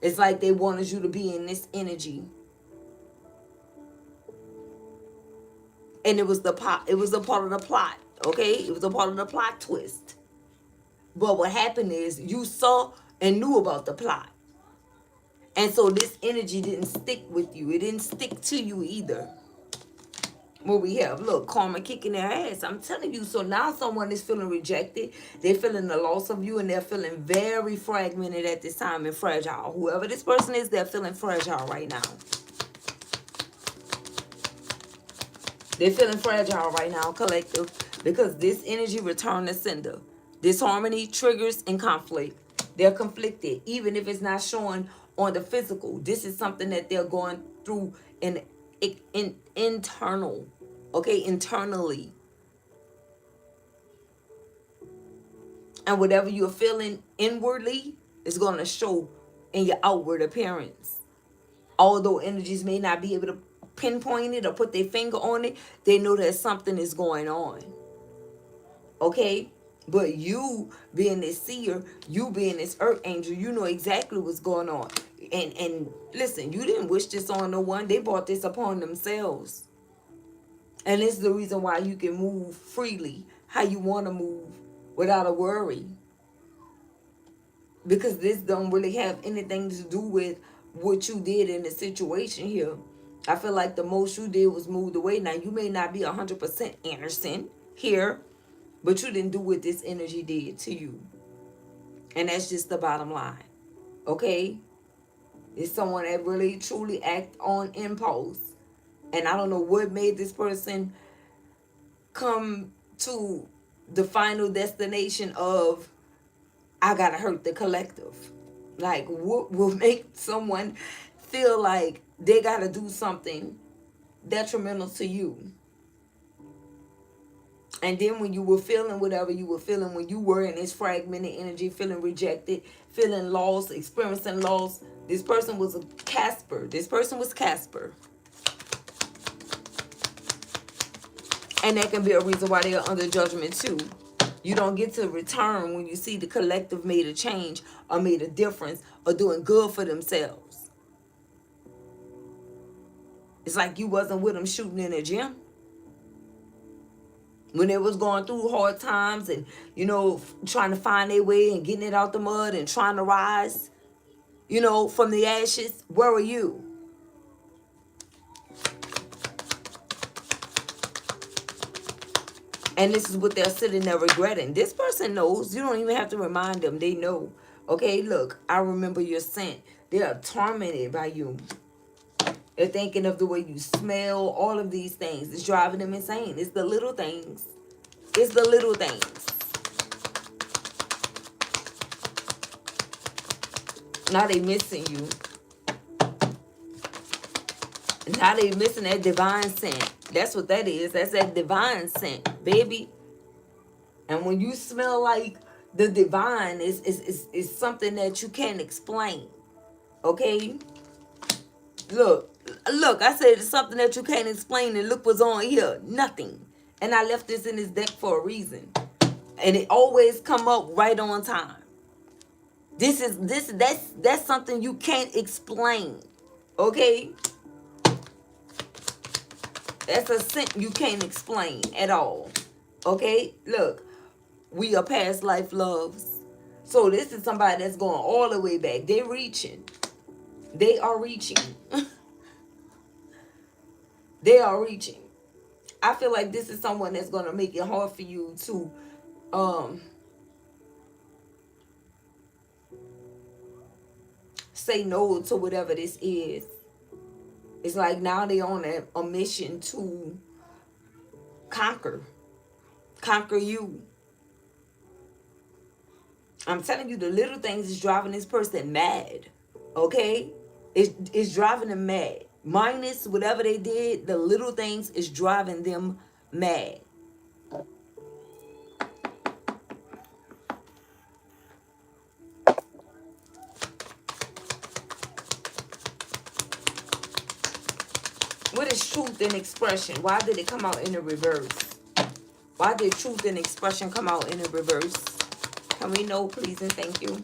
It's like they wanted you to be in this energy. And it was a part of the plot. Okay? It was a part of the plot twist. But what happened is you saw and knew about the plot. And so this energy didn't stick with you. It didn't stick to you either. What we have, look, karma kicking their ass. I'm telling you. So now someone is feeling rejected. They're feeling the loss of you, and they're feeling very fragmented at this time and fragile. Whoever this person is, they're feeling fragile right now. They're feeling fragile right now, collective, because this energy returned to sender. Disharmony triggers and conflict. They're conflicted, even if it's not showing on the physical. This is something that they're going through in internal. Okay, internally. And whatever you're feeling inwardly is going to show in your outward appearance. Although energies may not be able to pinpoint it or put their finger on it, they know that something is going on. Okay? But you being this seer, you being this earth angel, you know exactly what's going on. And listen, you didn't wish this on no one. They brought this upon themselves. And this is the reason why you can move freely, how you want to move, without a worry. Because this don't really have anything to do with what you did in the situation here. I feel like the most you did was moved away. Now, you may not be 100% innocent here, but you didn't do what this energy did to you. And that's just the bottom line. Okay? It's someone that really, truly act on impulse. And I don't know what made this person come to the final destination of, I gotta hurt the collective. Like, what will make someone feel like they gotta do something detrimental to you? And then when you were feeling whatever you were feeling, when you were in this fragmented energy, feeling rejected, feeling lost, experiencing loss, this person was a Casper. This person was Casper. And that can be a reason why they are under judgment too. You don't get to return when you see the collective made a change or made a difference or doing good for themselves. It's like you wasn't with them shooting in the gym when they was going through hard times and, trying to find their way and getting it out the mud and trying to rise, from the ashes. Where were you? And this is what they're sitting there regretting. This person knows. You don't even have to remind them. They know. Okay, look, I remember your scent. They are tormented by you. They're thinking of the way you smell. All of these things. It's driving them insane. It's the little things. It's the little things. Now they missing you. Now they missing that divine scent. That's what that is. That's that divine scent, baby. And when you smell like the divine, is something that you can't explain. Okay? Look, I said it's something that you can't explain, and look what's on here. Nothing. And I left this in this deck for a reason. And it always come up right on time. That's something you can't explain. Okay? That's a scent you can't explain at all. Okay? Look, we are past life loves. So this is somebody that's going all the way back. They're reaching. They are reaching. They are reaching. I feel like this is someone that's going to make it hard for you to say no to whatever this is. It's like now they're on a mission to conquer you. I'm telling you, the little things is driving this person mad. Okay? It's driving them mad. Minus whatever they did, the little things is driving them mad. What is truth and expression? Why did it come out in the reverse? Why did truth and expression come out in the reverse? Can we know, please and thank you?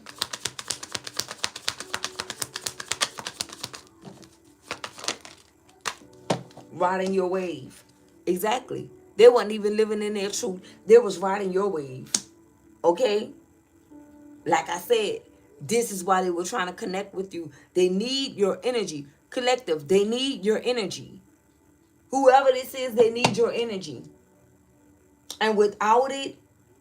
Riding your wave. Exactly. They weren't even living in their truth. They was riding your wave. Okay? Like I said, this is why they were trying to connect with you. They need your energy. Collective, they need your energy. Whoever this is, they need your energy. And without it,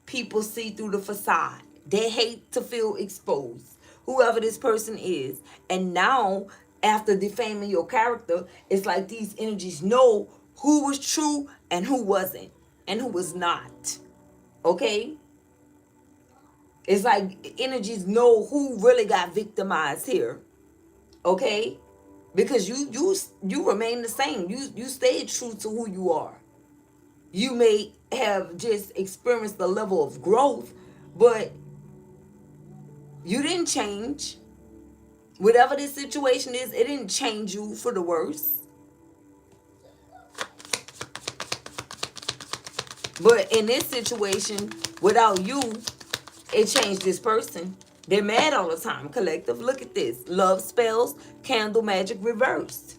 people see through the facade. They hate to feel exposed. Whoever this person is. And now, after defaming your character, it's like these energies know who was true and who wasn't. And who was not. Okay? It's like energies know who really got victimized here. Okay? Because you remain the same. You stay true to who you are. You may have just experienced the level of growth, but you didn't change. Whatever this situation is, it didn't change you for the worse. But in this situation, without you, it changed this person. They're mad all the time. Collective, look at this. Love spells, candle magic reversed.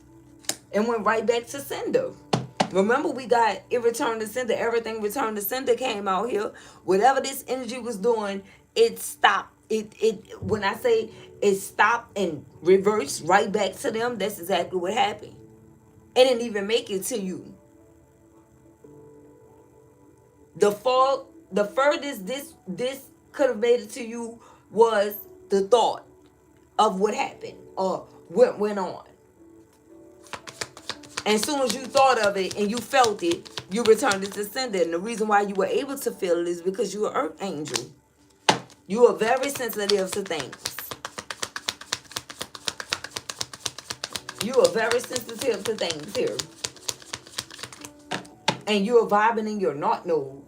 And went right back to sender. Remember, we got it returned to sender. Everything returned to sender came out here. Whatever this energy was doing, it stopped. It when I say it stopped and reversed right back to them, that's exactly what happened. It didn't even make it to you. The furthest this could have made it to you was the thought of what happened or what went on. And as soon as you thought of it and you felt it, you returned it to sender. And the reason why you were able to feel it is because you're an earth angel. You are very sensitive to things. You are very sensitive to things here. And you are vibing in your north node.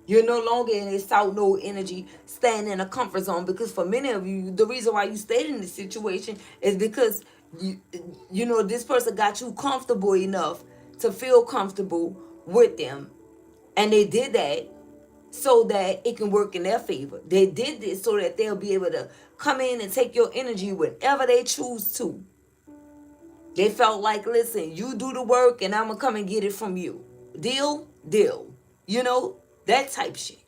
You're no longer in a south node energy, staying in a comfort zone. Because for many of you, the reason why you stayed in this situation is because you know this person got you comfortable enough to feel comfortable with them. And they did that so that it can work in their favor. They did this so that they'll be able to come in and take your energy whenever they choose to. They felt like, listen, you do the work and I'm going to come and get it from you. Deal? Deal. You know, that type shit.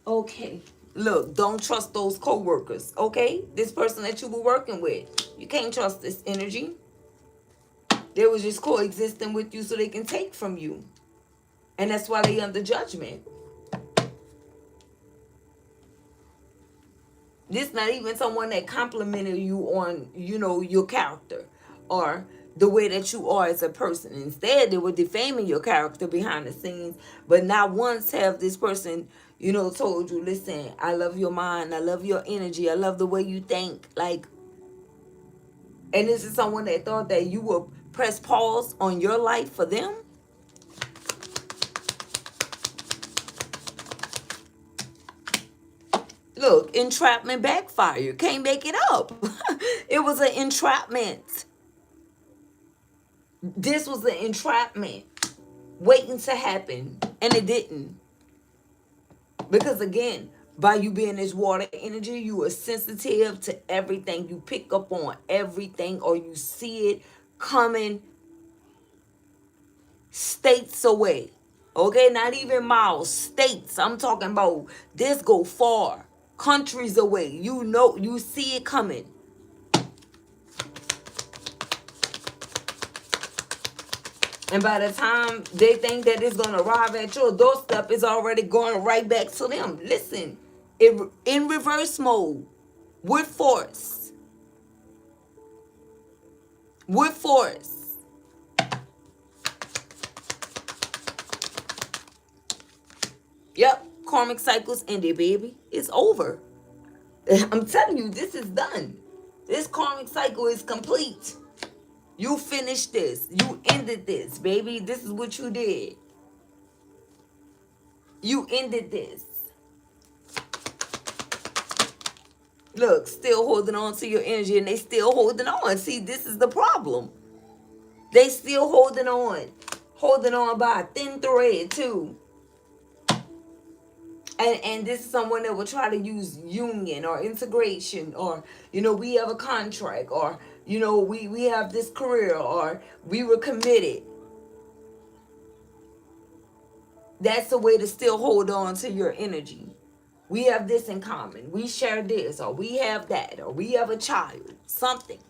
Okay. Look, don't trust those co-workers, okay? This person that you were working with. You can't trust this energy. They was just coexisting with you so they can take from you. And that's why they under judgment. This not even someone that complimented you on, you know, your character or the way that you are as a person. Instead, they were defaming your character behind the scenes. But not once have this person, you know, told you, listen, I love your mind. I love your energy. I love the way you think. Like, and this is someone that thought that you would press pause on your life for them. Look, entrapment backfire. Can't make it up. It was an entrapment. This was an entrapment waiting to happen, and it didn't. Because again, by you being this water energy, you are sensitive to everything. You pick up on everything, or you see it coming states away. Okay, not even miles, states. I'm talking about this go far, countries away. You know, you see it coming. And by the time they think that it's going to arrive at your doorstep, it's already going right back to them. Listen, in reverse mode, with force. With force. Yep, karmic cycles ended, baby. It's over. I'm telling you, this is done. This karmic cycle is complete. You finished this. You ended this, baby. This is what you did. You ended this. Look, still holding on to your energy, and they still holding on. See, this is the problem. They still holding on by a thin thread too. And this is someone that will try to use union or integration, or, you know, we have a contract, or, you know, we have this career, or we were committed. That's a way to still hold on to your energy. We have this in common. We share this, or we have that, or we have a child, something.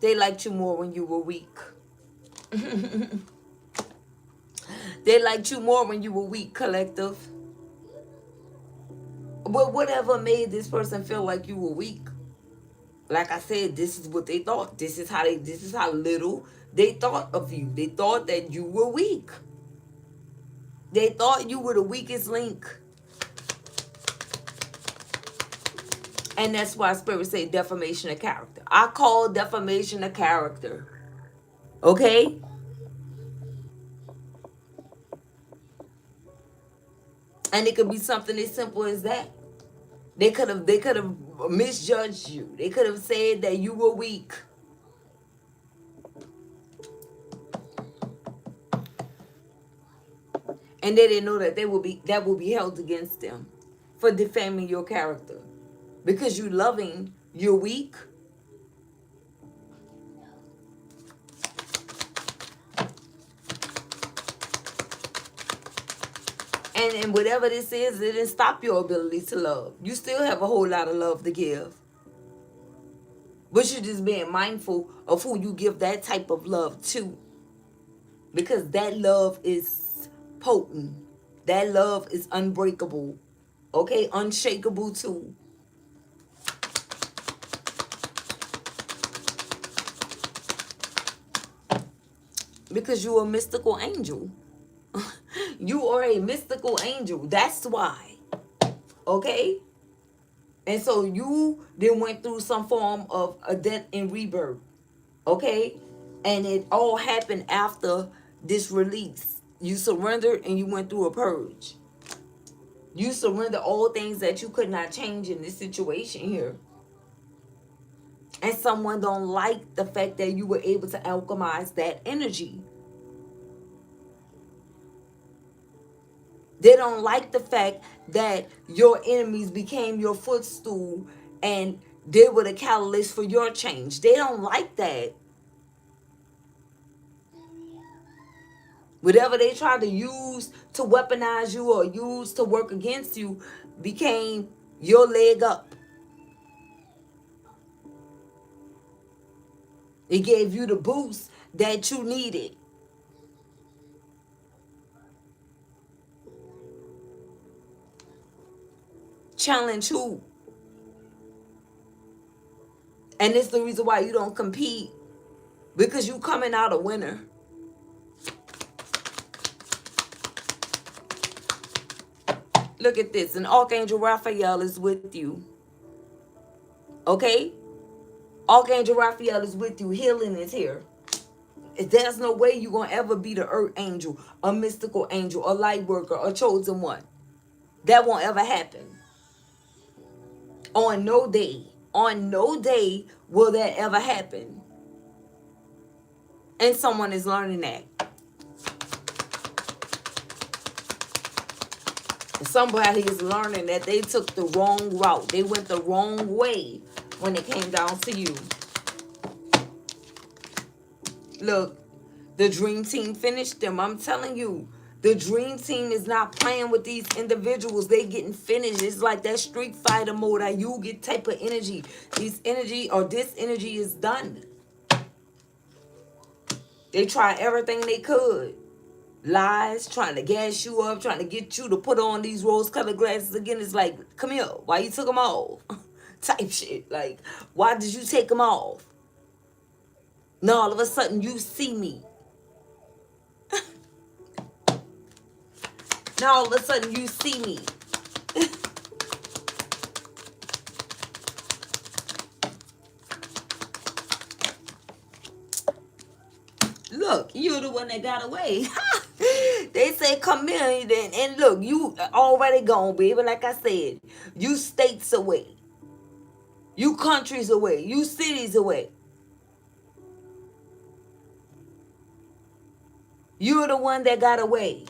They liked you more when you were weak. They liked you more when you were weak, collective. But whatever made this person feel like you were weak. Like I said, this is what they thought. This is how little they thought of you. They thought that you were weak. They thought you were the weakest link. And that's why Spirit say defamation of character. I call defamation of character. Okay? And it could be something as simple as that. They could have misjudged you. They could have said that you were weak. And they didn't know that that will be held against them for defaming your character. Because you loving, you're weak. And whatever this is, it didn't stop your ability to love. You still have a whole lot of love to give. But you're just being mindful of who you give that type of love to. Because that love is potent. That love is unbreakable. Okay? Unshakable too. Because you're a mystical angel. You are a mystical angel. That's why. Okay? And so you then went through some form of a death and rebirth. Okay? And it all happened after this release. You surrendered and you went through a purge. You surrender all things that you could not change in this situation here. And someone don't like the fact that you were able to alchemize that energy. They don't like the fact that your enemies became your footstool and they were the catalyst for your change. They don't like that. Whatever they tried to use to weaponize you or use to work against you became your leg up. It gave you the boost that you needed. Challenge who? And it's the reason why you don't compete, because you coming out a winner. Look at this. And Archangel Raphael is with you. Okay? Archangel Raphael is with you. Healing is here. There's no way you're going to ever be the earth angel, a mystical angel, a light worker, a chosen one. That won't ever happen. On no day. On no day will that ever happen. And someone is learning that. Somebody is learning that they took the wrong route. They went the wrong way when it came down to you. Look, the dream team finished them. I'm telling you, the dream team is not playing with these individuals. They getting finished. It's like that Street Fighter mode, that you get type of energy. This energy is done. They tried everything they could. Lies, trying to gas you up, trying to get you to put on these rose-colored glasses again. It's like, come here, why you took them off? Type shit. Like, why did you take them off? Now all of a sudden you see me. Now all of a sudden you see me. Look, you're the one that got away. They say come here and look, you already gone, baby. Like I said, you states away. You countries away. You cities away. You're the one that got away.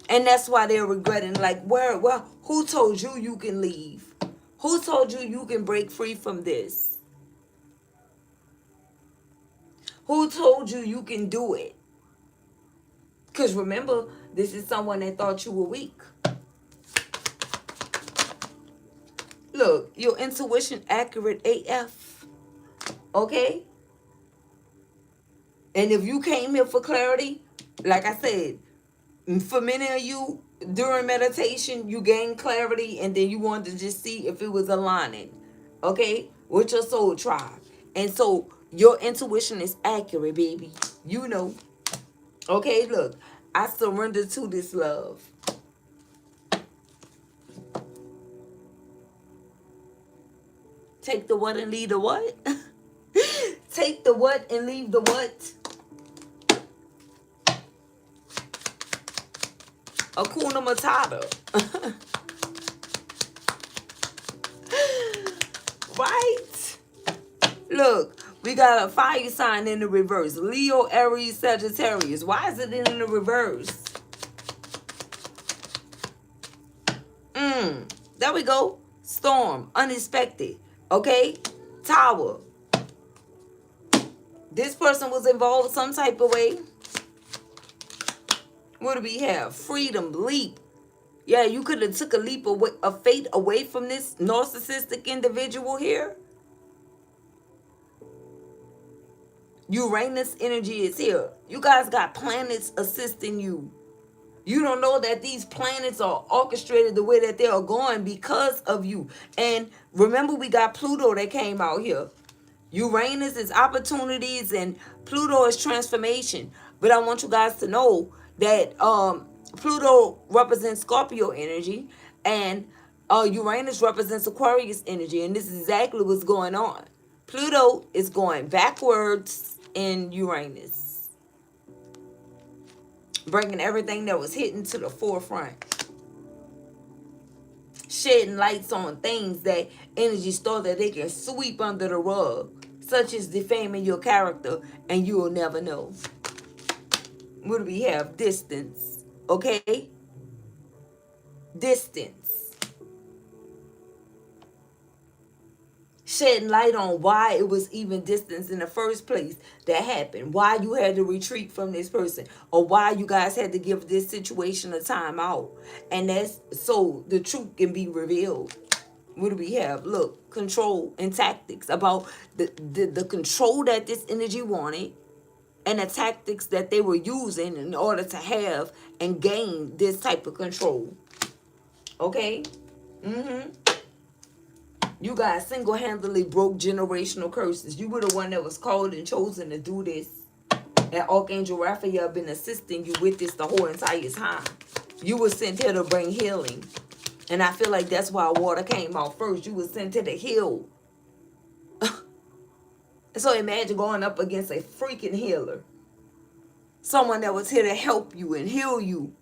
And that's why they're regretting. Like, well, who told you you can leave? Who told you you can break free from this? Who told you you can do it? Because remember, this is someone that thought you were weak. Look, your intuition accurate AF. Okay? And if you came here for clarity, like I said, for many of you, during meditation, you gained clarity and then you wanted to just see if it was aligning, okay, with your soul tribe. And so your intuition is accurate, baby. You know. Okay, look, I surrender to this love. Take the what and leave the what? Take the what and leave the what? Hakuna Matata. Right? Look, we got a fire sign in the reverse. Leo, Aries, Sagittarius. Why is it in the reverse? There we go. Storm. Unexpected. Okay? Tower. This person was involved some type of way. What do we have? Freedom. Leap. Yeah, you could have took a leap away, of faith away from this narcissistic individual here. Uranus energy is here. You guys got planets assisting you. You don't know that these planets are orchestrated the way that they are going because of you. And remember, we got Pluto that came out here. Uranus is opportunities and Pluto is transformation. But I want you guys to know that Pluto represents Scorpio energy and Uranus represents Aquarius energy. And this is exactly what's going on. Pluto is going backwards in Uranus, bringing everything that was hidden to the forefront, shedding lights on things that energies thought that they can sweep under the rug, such as defaming your character, and you will never know. What do we have? Distance. Okay? Distance. Shedding light on why it was even distance in the first place that happened. Why you had to retreat from this person. Or why you guys had to give this situation a time out. And that's so the truth can be revealed. What do we have? Look, control and tactics. About the control that this energy wanted. And the tactics that they were using in order to have and gain this type of control. Okay? You guys single-handedly broke generational curses. You were the one that was called and chosen to do this. And Archangel Raphael been assisting you with this the whole entire time. You were sent here to bring healing. And I feel like that's why water came out first. You were sent here to heal. So imagine going up against a freaking healer. Someone that was here to help you and heal you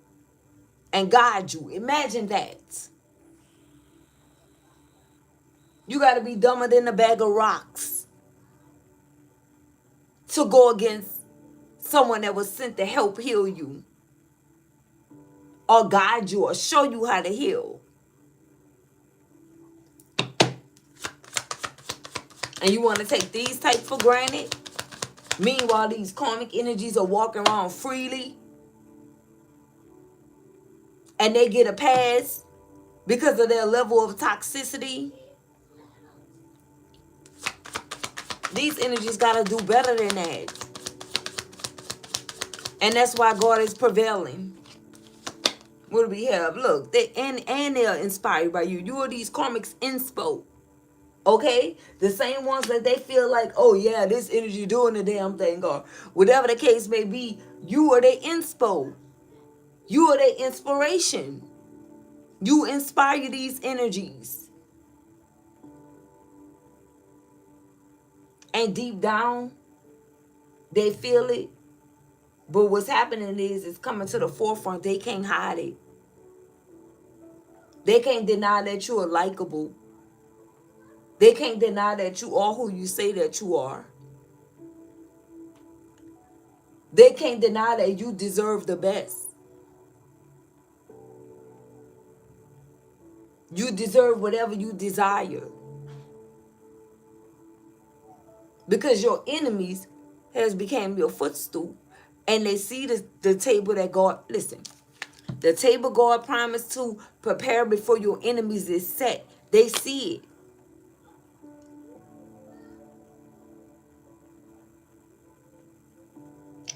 and guide you. Imagine that. You got to be dumber than a bag of rocks to go against someone that was sent to help heal you or guide you or show you how to heal. And you want to take these types for granted? Meanwhile, these karmic energies are walking around freely and they get a pass because of their level of toxicity. These energies got to do better than that. And that's why God is prevailing. What do we have? Look, they're inspired by you. You are these karmics inspo. Okay? The same ones that they feel like, oh yeah, this energy doing the damn thing, or whatever the case may be, you are their inspo. You are their inspiration. You inspire these energies. And deep down, they feel it. But what's happening is it's coming to the forefront. They can't hide it. They can't deny that you are likable. They can't deny that you are who you say that you are. They can't deny that you deserve the best. You deserve whatever you desire. Because your enemies has become your footstool. And they see the table that God, listen, the table God promised to prepare before your enemies is set. They see it.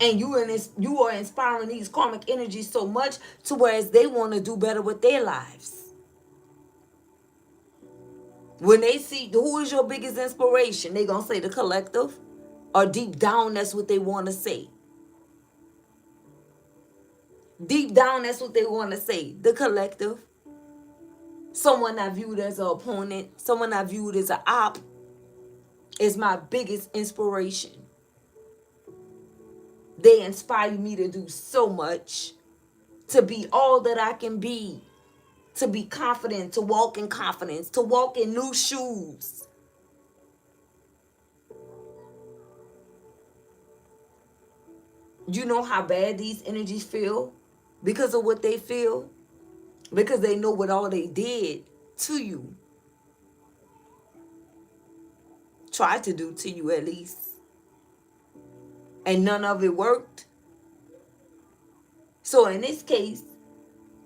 And you are inspiring these karmic energies so much to whereas they want to do better with their lives. When they see who is your biggest inspiration, they going to say the collective. Or deep down, that's what they want to say. Deep down, that's what they want to say. The collective. Someone I viewed as an opponent. Someone I viewed as an op. Is my biggest inspiration. They inspire me to do so much. To be all that I can be. To be confident. To walk in confidence. To walk in new shoes. You know how bad these energies feel? Because of what they feel? Because they know what all they did to you. Tried to do to you at least. And none of it worked. So in this case,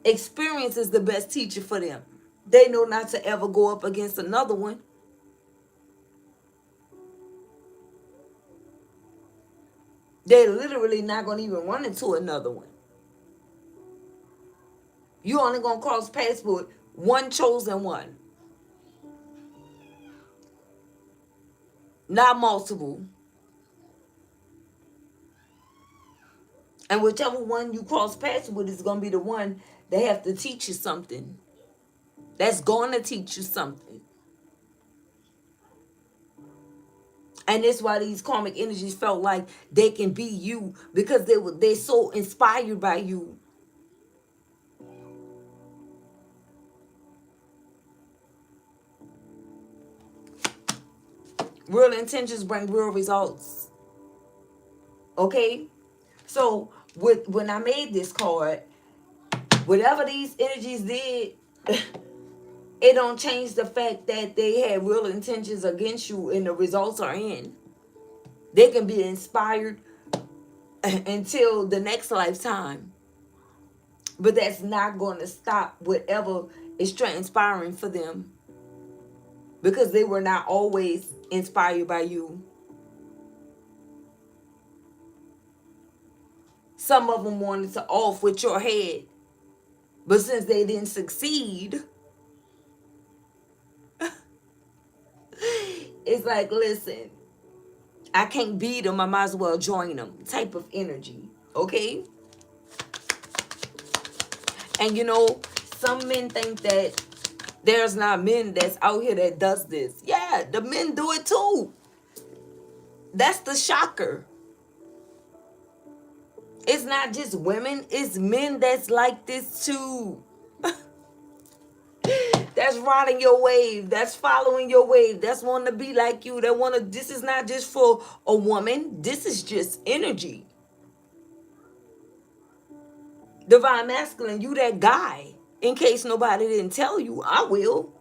experience is the best teacher for them. They know not to ever go up against another one. They're literally not going to even run into another one. You only going to cross paths with one chosen one. Not multiple. And whichever one you cross paths with is going to be the one that have to teach you something. That's going to teach you something. And that's why these karmic energies felt like they can be you, because they're so inspired by you. Real intentions bring real results. Okay? So when I made this card, whatever these energies did, it don't change the fact that they had real intentions against you and the results are in. They can be inspired until the next lifetime. But that's not going to stop whatever is transpiring for them, because they were not always inspired by you. Some of them wanted to off with your head, but since they didn't succeed, it's like, listen, I can't beat them, I might as well join them type of energy. Okay? And you know, some men think that there's not men that's out here that does this. Yeah, the men do it too. That's the shocker. It's not just women, it's men that's like this too. That's riding your wave, that's following your wave, that's wanting to be like you, that want to, this is not just for a woman, this is just energy. Divine masculine, you that guy. In case nobody didn't tell you, I will.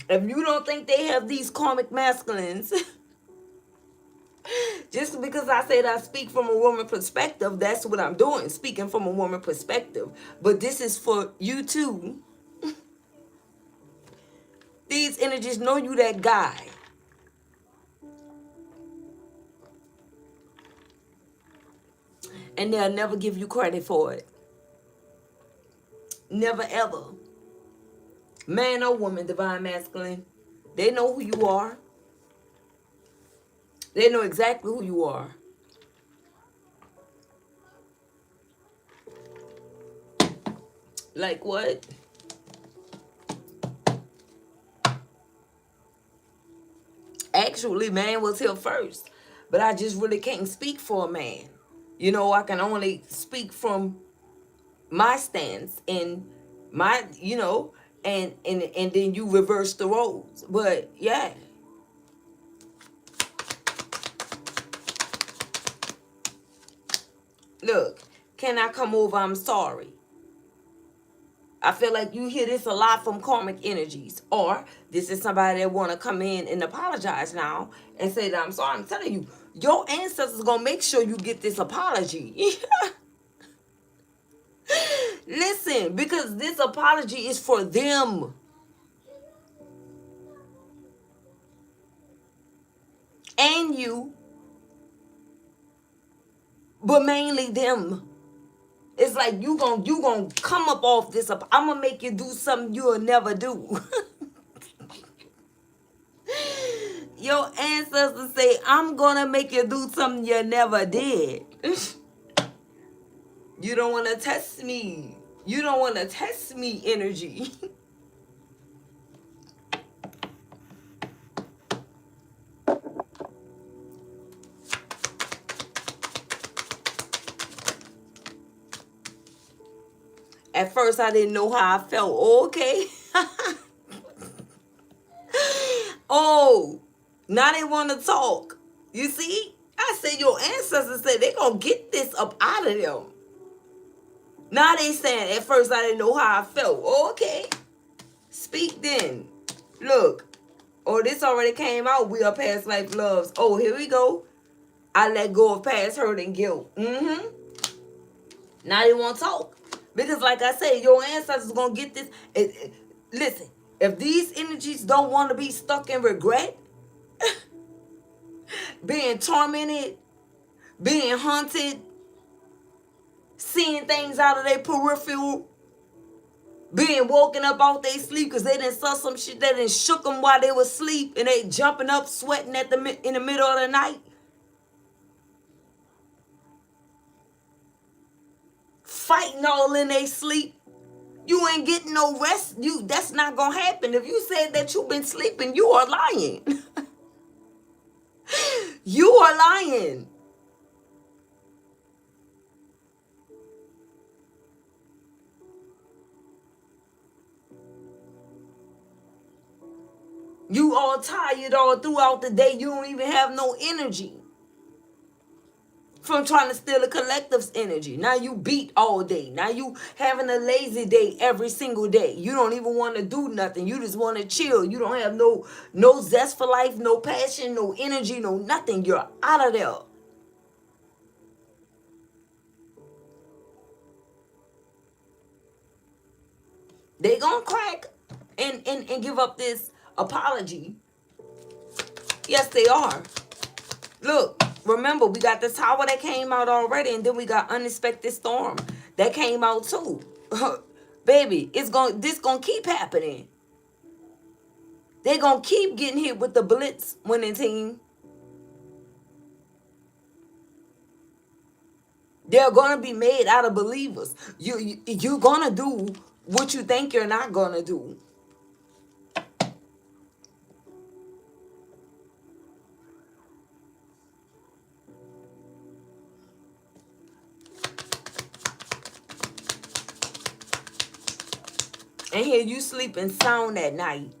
If you don't think they have these karmic masculines, just because I said I speak from a woman perspective, that's what I'm doing, speaking from a woman perspective. But this is for you too. These energies know you that guy. And they'll never give you credit for it. Never ever. Man or woman, divine masculine, they know who you are. They know exactly who you are. Like what? Actually, man was here first. But I just really can't speak for a man. You know, I can only speak from my stance and my, you know, and then you reverse the roles. But yeah. Look, can I come over? I'm sorry. I feel like you hear this a lot from karmic energies. Or this is somebody that want to come in and apologize now and say that I'm sorry. I'm telling you, your ancestors going to make sure you get this apology. Listen, because this apology is for them. And you. But mainly them. It's like you gonna come up off this. I'm gonna make you do something you'll never do. Your ancestors say, I'm gonna make you do something you never did. You don't want to test me. You don't want to test me energy. At first, I didn't know how I felt. Okay. Oh, now they want to talk. You see? I said your ancestors said they going to get this up out of them. Now they saying, at first, I didn't know how I felt. Okay. Speak then. Look. Oh, this already came out. We are past life loves. Oh, here we go. I let go of past hurt and guilt. Mm-hmm. Now they want to talk. Because like I said, your ancestors going to get this. Listen, if these energies don't want to be stuck in regret, being tormented, being haunted, seeing things out of their peripheral, being woken up out their sleep because they done saw some shit that done shook them while they was asleep and they jumping up, sweating in the middle of the night. Fighting all in their sleep. You ain't getting no rest. That's not gonna happen. If you said that you've been sleeping, you are lying. You are lying. You all tired all throughout the day. You don't even have no energy from trying to steal the collective's energy. Now you beat all day. Now you having a lazy day every single day. You don't even want to do nothing. You just want to chill. You don't have no zest for life, no passion, no energy, no nothing. You're out of there. They gonna crack and give up this apology. Yes, they are. Look, remember, we got the tower that came out already, and then we got unexpected storm that came out too. Baby, this gonna keep happening. They gonna keep getting hit with the blitz winning team. They're gonna be made out of believers. You gonna do what you think you're not gonna do. And here you sleeping sound at night.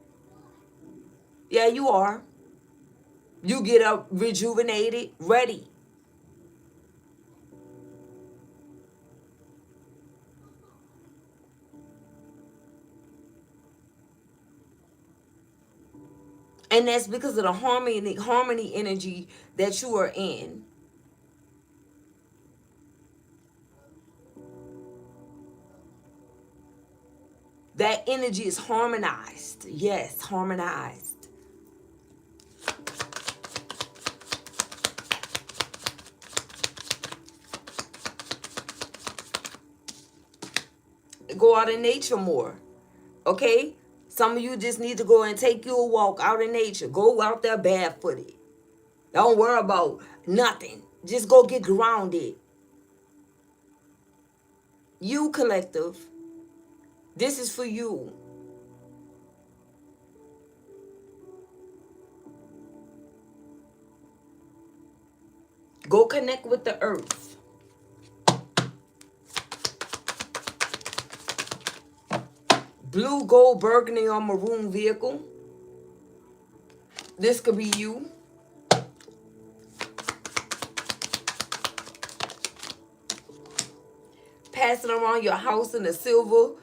Yeah, you are. You get up rejuvenated, ready. And that's because of the harmony energy that you are in. That energy is harmonized. Yes, harmonized. Go out in nature more. Okay? Some of you just need to go and take you a walk out in nature. Go out there barefooted. Don't worry about nothing. Just go get grounded. You collective. This is for you. Go connect with the earth. Blue, gold, burgundy, or maroon vehicle. This could be you. Passing around your house in a silver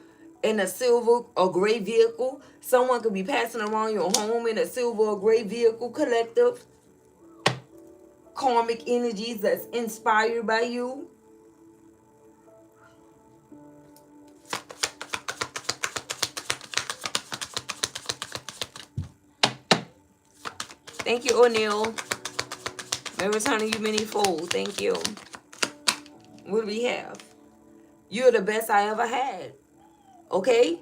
or gray vehicle. Someone could be passing around your home in a silver or gray vehicle. Collective karmic energies that's inspired by you. Thank you, O'Neill. May returning you many fold. Thank you. What do we have? You're the best I ever had. Okay?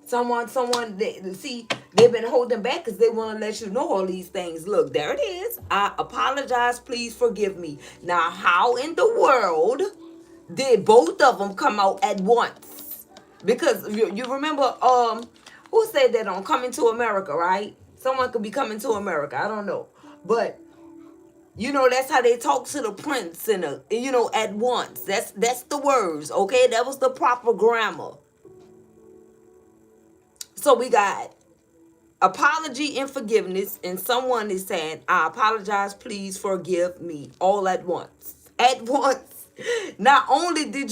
See, they've been holding back because they want to let you know all these things. Look, there it is. I apologize. Please forgive me. Now, how in the world did both of them come out at once? Because you remember, who said that on Coming to America, right? Someone could be coming to America. I don't know. But that's how they talk to the prince and at once. That's the words, okay? That was the proper grammar. So we got apology and forgiveness, and someone is saying, I apologize, please forgive me, all at once. At once. Not only did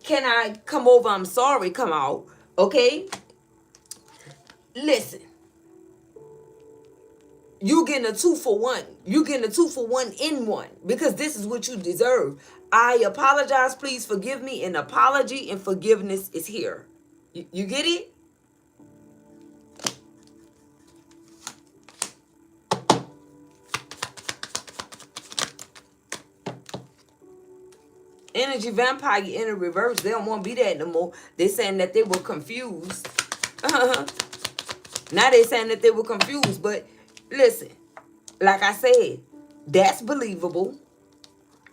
can I come over, I'm sorry, come out, okay? Listen. You getting a 2-for-1. You getting a 2-for-1 in one because this is what you deserve. I apologize, please forgive me, and apology and forgiveness is here. You get it? Energy vampire in the reverse. They don't want to be that no more. They saying that they were confused. Now they saying that they were confused. But listen, like I said, that's believable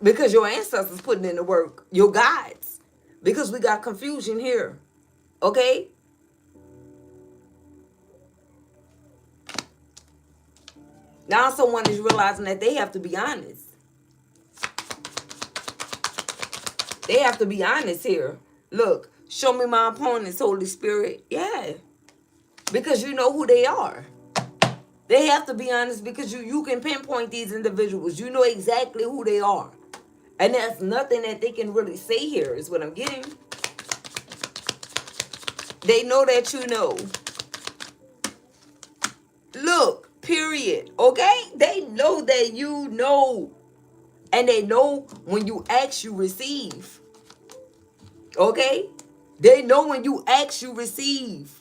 because your ancestors putting in the work. Your guides. Because we got confusion here. Okay? Now someone is realizing that they have to be honest. They have to be honest here. Look, show me my opponents, Holy Spirit. Yeah. Because you know who they are. They have to be honest because you can pinpoint these individuals. You know exactly who they are. And there's nothing that they can really say here is what I'm getting. They know that you know. Look, period. Okay? They know that you know. And they know when you ask, you receive. Okay? They know when you ask, you receive.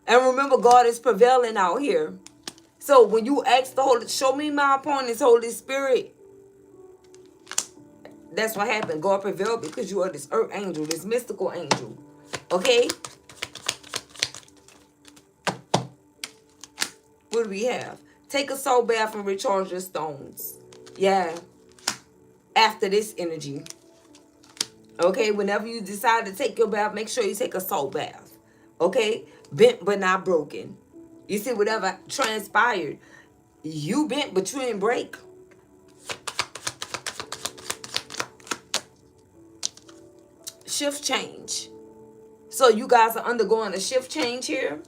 And remember, God is prevailing out here. So when you ask the Holy, show me my opponent's Holy Spirit. That's what happened. God prevailed because you are this earth angel, this mystical angel. Okay? What do we have? Take a salt bath and recharge your stones. Yeah. After this energy. Okay? Whenever you decide to take your bath, make sure you take a salt bath. Okay? Bent but not broken. You see, whatever transpired, you bent but you didn't break. Shift change. So you guys are undergoing a shift change here.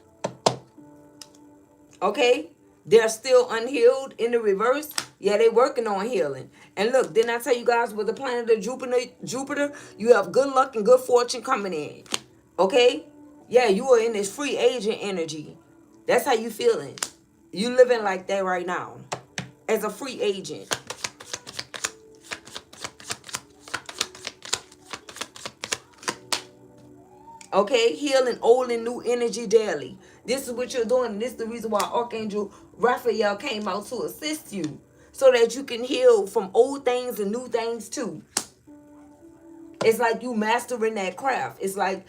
Okay? They're still unhealed in the reverse. Yeah, they're working on healing. And look, didn't I tell you guys with the planet of Jupiter, you have good luck and good fortune coming in. Okay? Yeah, you are in this free agent energy. That's how you feeling. You living like that right now. As a free agent. Okay? Healing old and new energy daily. This is what you're doing. And this is the reason why Archangel Raphael came out to assist you. So that you can heal from old things and new things too. It's like you mastering that craft. It's like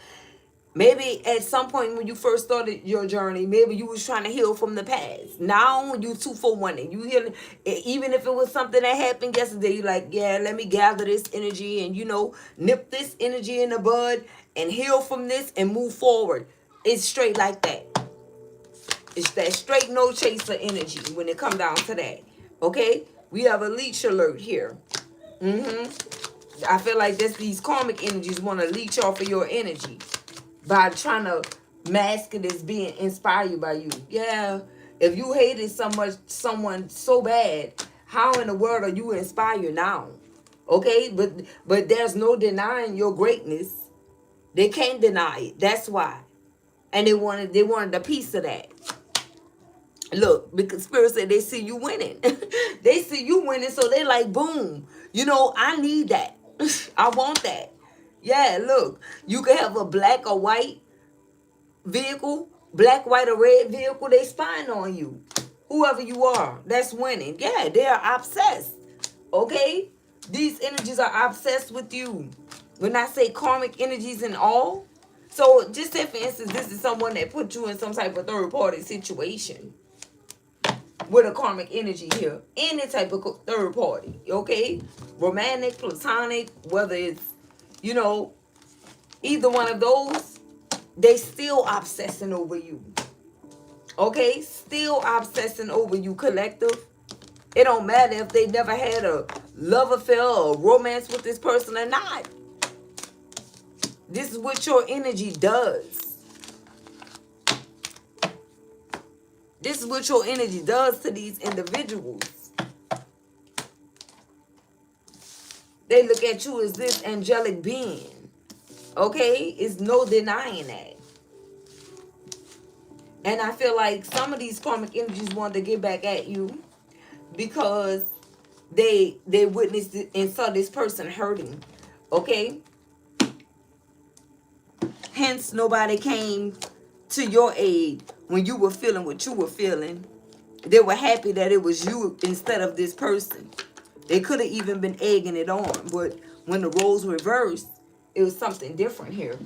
maybe at some point when you first started your journey, maybe you was trying to heal from the past. Now you 2-for-1 and you heal. Even if it was something that happened yesterday, you like, yeah, let me gather this energy and nip this energy in the bud and heal from this and move forward. It's straight like that. It's that straight no chaser energy when it come down to that. Okay? We have a leech alert here. I feel like these karmic energies want to leech off of your energy by trying to mask it as being inspired by you. Yeah. If you hated someone so bad, how in the world are you inspired now? Okay? But there's no denying your greatness. They can't deny it. That's why. And they wanted a piece of that. Look, because Spirit said they see you winning. They see you winning, so they like, boom. I need that. I want that. Yeah, look. You can have a black or white vehicle, black, white, or red vehicle. They spying on you. Whoever you are, that's winning. Yeah, they are obsessed. Okay? These energies are obsessed with you. When I say karmic energies and all. So just say, for instance, this is someone that put you in some type of third-party situation. With a karmic energy here. Any type of third party. Okay? Romantic, platonic, whether it's, either one of those, they still obsessing over you. Okay? Still obsessing over you, collective. It don't matter if they never had a love affair or romance with this person or not. This is what your energy does. This is what your energy does to these individuals. They look at you as this angelic being. Okay? It's no denying that. And I feel like some of these karmic energies want to get back at you because they witnessed it and saw this person hurting. Okay? Hence, nobody came to your aid when you were feeling what you were feeling. They were happy that it was you instead of this person. They could have even been egging it on. But when the roles reversed, it was something different here.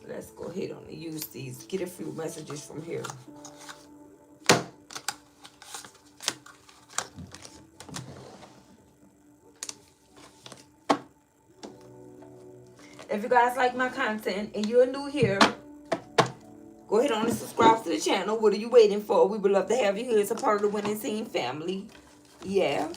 Let's go ahead and use these. Get a few messages from here. If you guys like my content and you're new here, go ahead on and subscribe to the channel. What are you waiting for? We would love to have you here as a part of the winning team family. Yeah.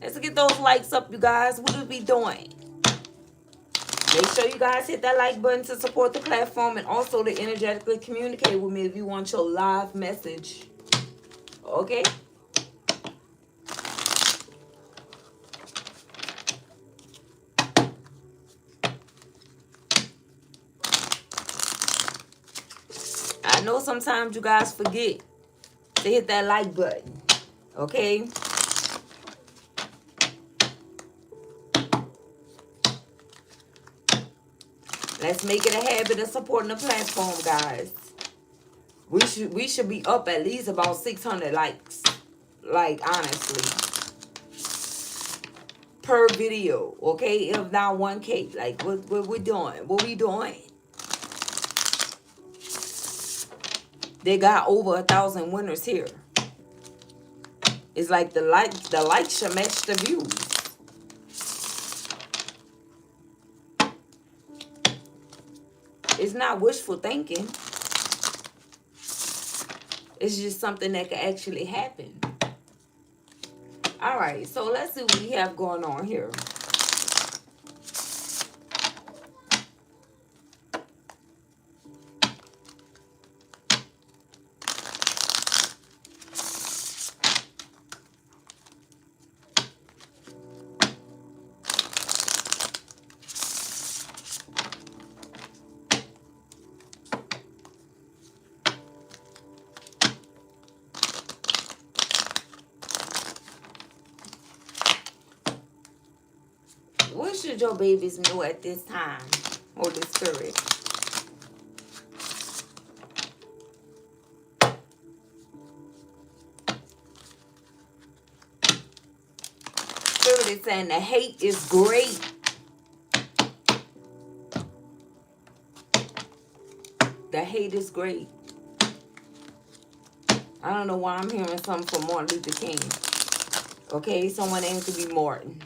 Let's get those likes up, you guys. What are we doing? Make sure you guys hit that like button to support the platform and also to energetically communicate with me if you want your live message. Okay? I know sometimes you guys forget to hit that like button. Okay? Let's make it a habit of supporting the platform, guys. We should be up at least about 600 likes. Like, honestly. Per video, okay? If not 1K. Like, what we doing? What we doing? They got over 1,000 winners here. It's like the likes should match the views. It's not wishful thinking. It's just something that can actually happen. All right, so let's see what we have going on here. What should your babies know at this time, Holy Spirit? Spirit is saying the hate is great. The hate is great. I don't know why I'm hearing something from Martin Luther King. Okay, someone aims to be Martin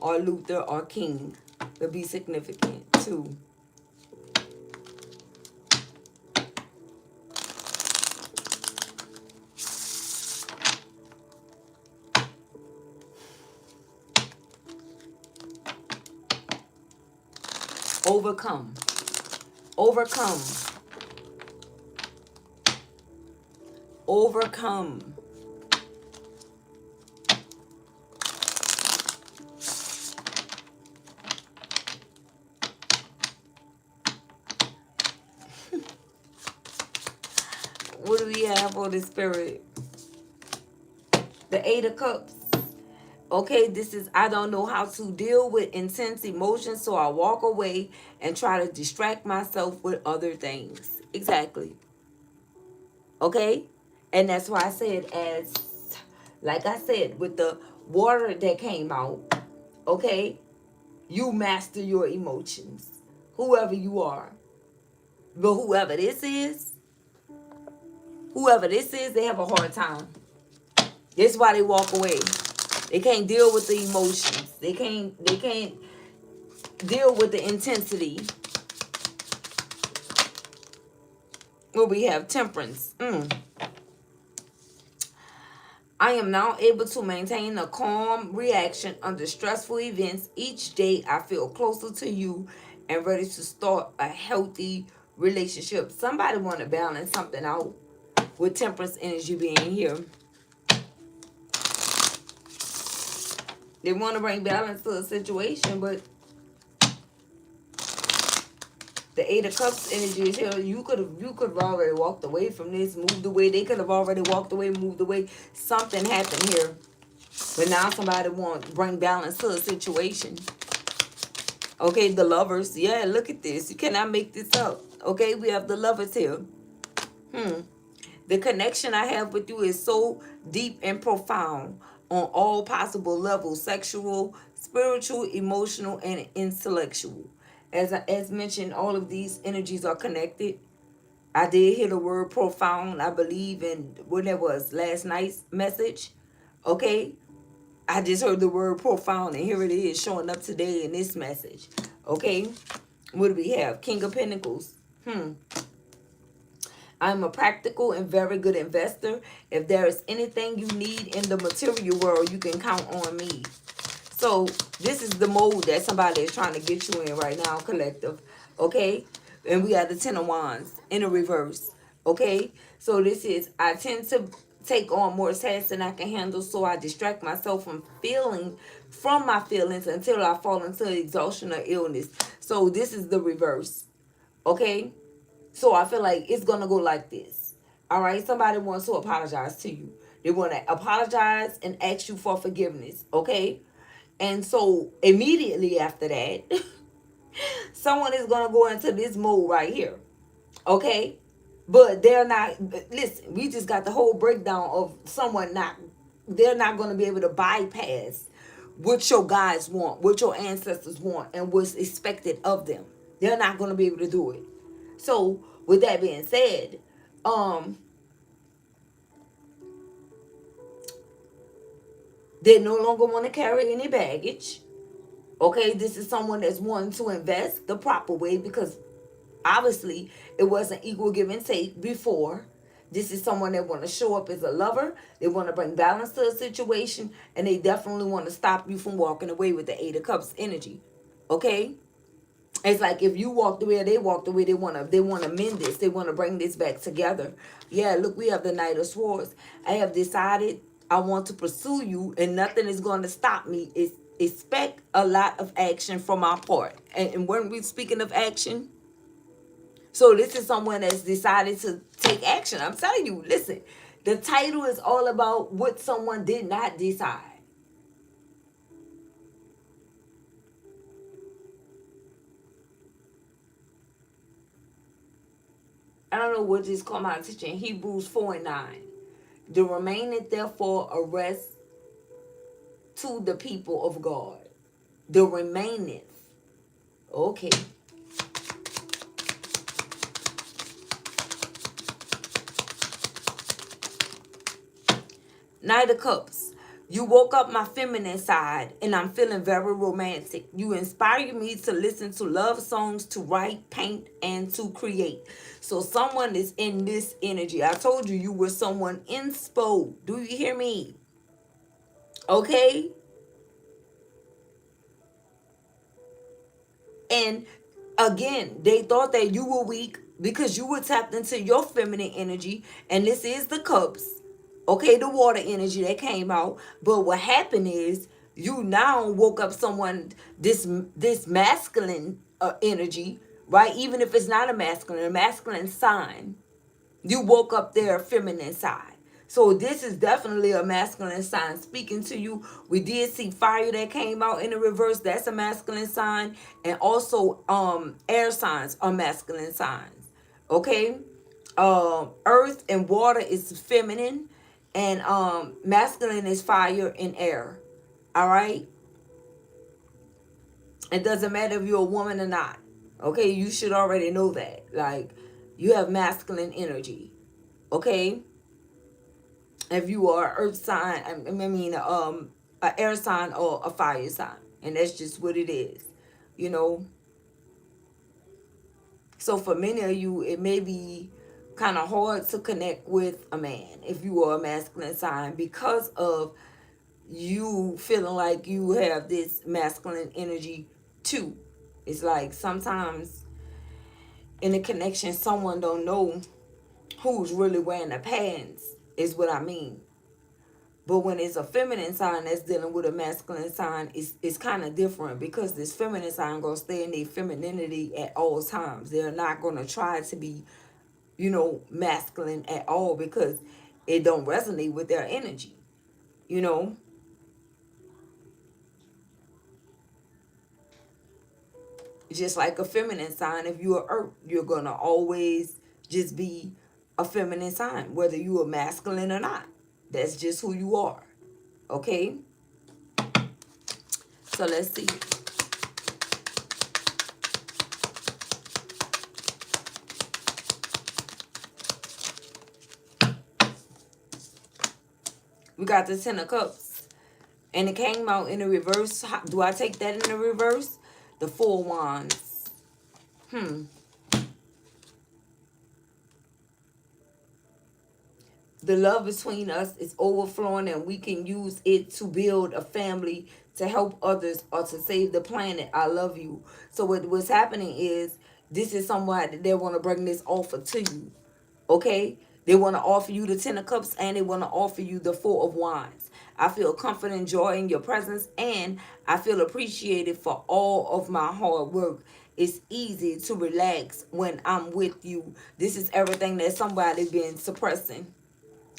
or Luther or King will be significant too. Overcome. Overcome. Overcome. What do we have for the Spirit? The Eight of Cups. Okay, this is, I don't know how to deal with intense emotions, so I walk away and try to distract myself with other things. Exactly. Okay? And that's why I said, like I said, with the water that came out, okay? You master your emotions. Whoever you are. But whoever this is, they have a hard time. That's why they walk away. They can't deal with the emotions. They can't deal with the intensity. Well, we have temperance. I am now able to maintain a calm reaction under stressful events. Each day I feel closer to you and ready to start a healthy relationship. Somebody want to balance something out with temperance energy being here. They want to bring balance to a situation, but the Eight of Cups energy is here. You could have already walked away from this, moved away. They could have already walked away, moved away. Something happened here. But now somebody want to bring balance to a situation. Okay, the Lovers. Yeah, look at this. You cannot make this up. Okay, we have the Lovers here. The connection I have with you is so deep and profound on all possible levels. Sexual, spiritual, emotional, and intellectual. As mentioned, all of these energies are connected. I did hear the word profound, I believe, in when it was last night's message. Okay? I just heard the word profound, and here it is showing up today in this message. Okay? What do we have? King of Pentacles. I'm a practical and very good investor. If there is anything you need in the material world, you can count on me. So this is the mode that somebody is trying to get you in right now, collective. Okay? And we have the Ten of Wands in a reverse. Okay? So this is, I tend to take on more tasks than I can handle, so I distract myself from my feelings until I fall into exhaustion or illness. So this is the reverse. Okay? So I feel like it's gonna go like this. All right, somebody wants to apologize to you. They want to apologize and ask you for forgiveness. Okay, and so immediately after that, someone is gonna go into this mode right here. Okay, but they're not. Listen, we just got the whole breakdown of someone not. They're not gonna be able to bypass what your guides want, what your ancestors want, and what's expected of them. They're not gonna be able to do it. So with that being said, um, they no longer want to carry any baggage. Okay, this is someone that's wanting to invest the proper way because obviously it wasn't equal give and take before. This is someone that want to show up as a lover. They want to bring balance to a situation, and they definitely want to stop you from walking away with the Eight of Cups energy. Okay, it's like if you walked away or they walked away, they wanna mend this. They wanna bring this back together. Yeah, look, we have the Knight of Swords. I have decided I want to pursue you, and nothing is going to stop me. Expect a lot of action from our part. And when we're speaking of action, so this is someone that's decided to take action. I'm telling you, listen, the title is all about what someone did not decide. I don't know what just caught my attention. Hebrews 4 and 9. The remaineth therefore a rest to the people of God. The remaineth. Okay. Knight of Cups. You woke up my feminine side and I'm feeling very romantic. You inspire me to listen to love songs, to write, paint, and to create. So someone is in this energy. I told you you were someone inspo. Do you hear me? Okay? And again, they thought that you were weak because you were tapped into your feminine energy. And this is the cups. Okay, the water energy that came out. But what happened is you now woke up someone, this masculine energy, right? Even if it's not a masculine sign, you woke up their feminine side. So this is definitely a masculine sign speaking to you. We did see fire that came out in the reverse. That's a masculine sign. And also air signs are masculine signs. Okay? Earth and water is feminine. And masculine is fire and air. All right? It doesn't matter if you're a woman or not. Okay? You should already know that. Like, you have masculine energy. Okay? If you are earth sign, a air sign or a fire sign, and that's just what it is, you know. So for many of you, it may be kind of hard to connect with a man if you are a masculine sign because of you feeling like you have this masculine energy too. It's like sometimes in a connection, someone don't know who's really wearing the pants, is what I mean. But when it's a feminine sign that's dealing with a masculine sign, it's kind of different because this feminine sign going to stay in their femininity at all times. They're not going to try to be, masculine at all because it don't resonate with their energy, you know. Just like a feminine sign, if you're earth, you're going to always just be a feminine sign, whether you are masculine or not. That's just who you are, okay? So let's see. We got the Ten of Cups. And it came out in the reverse. Do I take that in the reverse? The Four Wands. The love between us is overflowing, and we can use it to build a family, to help others, or to save the planet. I love you. So what's happening is, this is somebody that they want to bring this offer to you. Okay? They want to offer you the Ten of Cups, and they want to offer you the Four of Wands. I feel comfort and joy in your presence, and I feel appreciated for all of my hard work. It's easy to relax when I'm with you. This is everything that somebody been suppressing.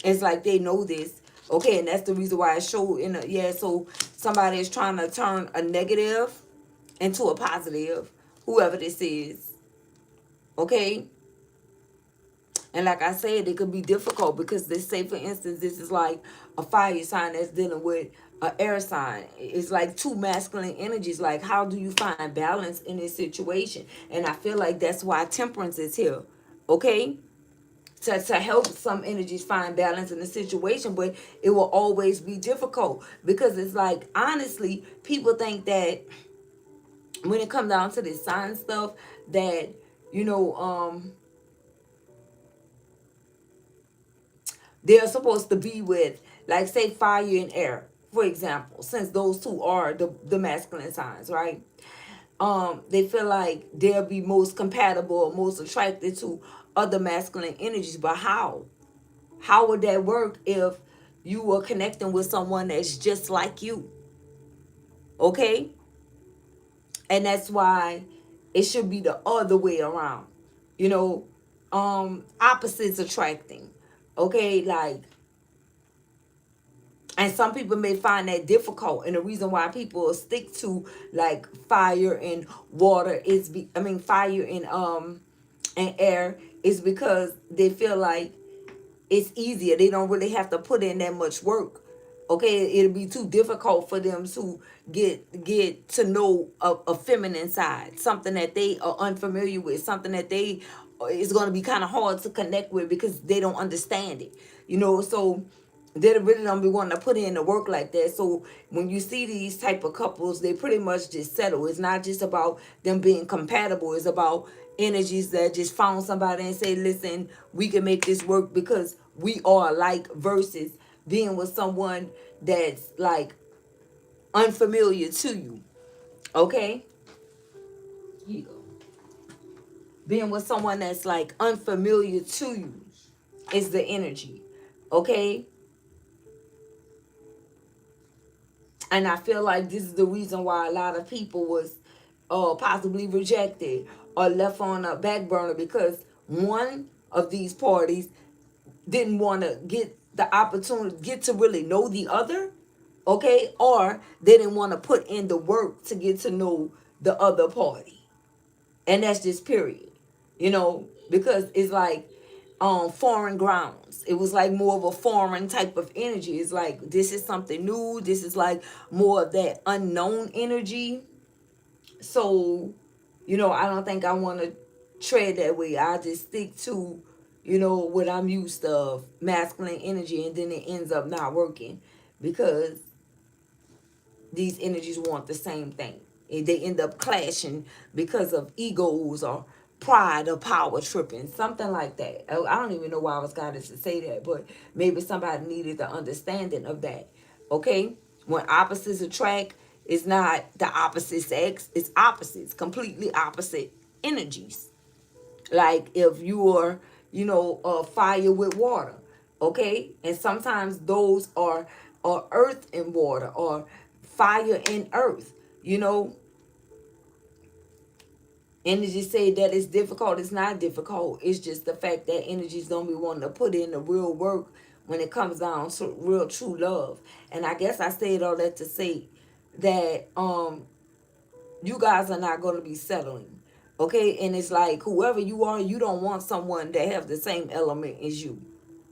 It's like they know this. Okay, and that's the reason why I showed in a, yeah, so somebody is trying to turn a negative into a positive, whoever this is. Okay? And like I said, it could be difficult because this, say for instance, this is like a fire sign that's dealing with an air sign. It's like two masculine energies. Like, how do you find balance in this situation? And I feel like that's why temperance is here. Okay? To help some energies find balance in the situation, but it will always be difficult because it's like, honestly, people think that when it comes down to this sign stuff, that, you know, they're supposed to be with, like, say, fire and air, for example, since those two are the masculine signs, right? They feel like they'll be most compatible or most attracted to other masculine energies. But how would that work if you were connecting with someone that's just like you? Okay? And that's why it should be the other way around. You know, opposites attracting. Okay? Like, and some people may find that difficult, and the reason why people stick to like fire and water is fire and air is because they feel like it's easier. They don't really have to put in that much work. Okay, it'll be too difficult for them to get to know a feminine side, something that they are unfamiliar with, something that they is going to be kind of hard to connect with because they don't understand it. So they really don't be wanting to put in the work like that. So when you see these type of couples, they pretty much just settle. It's not just about them being compatible. It's about energies that just found somebody and say, listen, we can make this work because we are alike, versus being with someone that's like unfamiliar to you. Okay? Here you go. Being with someone that's like unfamiliar to you is the energy. Okay? And I feel like this is the reason why a lot of people was possibly rejected or left on a back burner, because one of these parties didn't want to get the opportunity, get to really know the other, okay? Or they didn't want to put in the work to get to know the other party. And that's just period. Because it's like foreign grounds. It was like more of a foreign type of energy. It's like, this is something new. This is like more of that unknown energy. So, I don't think I want to tread that way. I just stick to, what I'm used to, masculine energy, and then it ends up not working because these energies want the same thing. And they end up clashing because of egos or pride or power tripping, something like that. I don't even know why I was guided to say that, but maybe somebody needed the understanding of that. Okay? When opposites attract, it's not the opposite sex, it's opposites, completely opposite energies. Like if you are, fire with water, okay? And sometimes those are earth and water, or fire and earth, you know. Energy say that it's difficult. It's not difficult. It's just the fact that energies don't be wanting to put in the real work when it comes down to real true love. And I guess I said all that to say that you guys are not going to be settling. Okay? And it's like, whoever you are, you don't want someone that have the same element as you.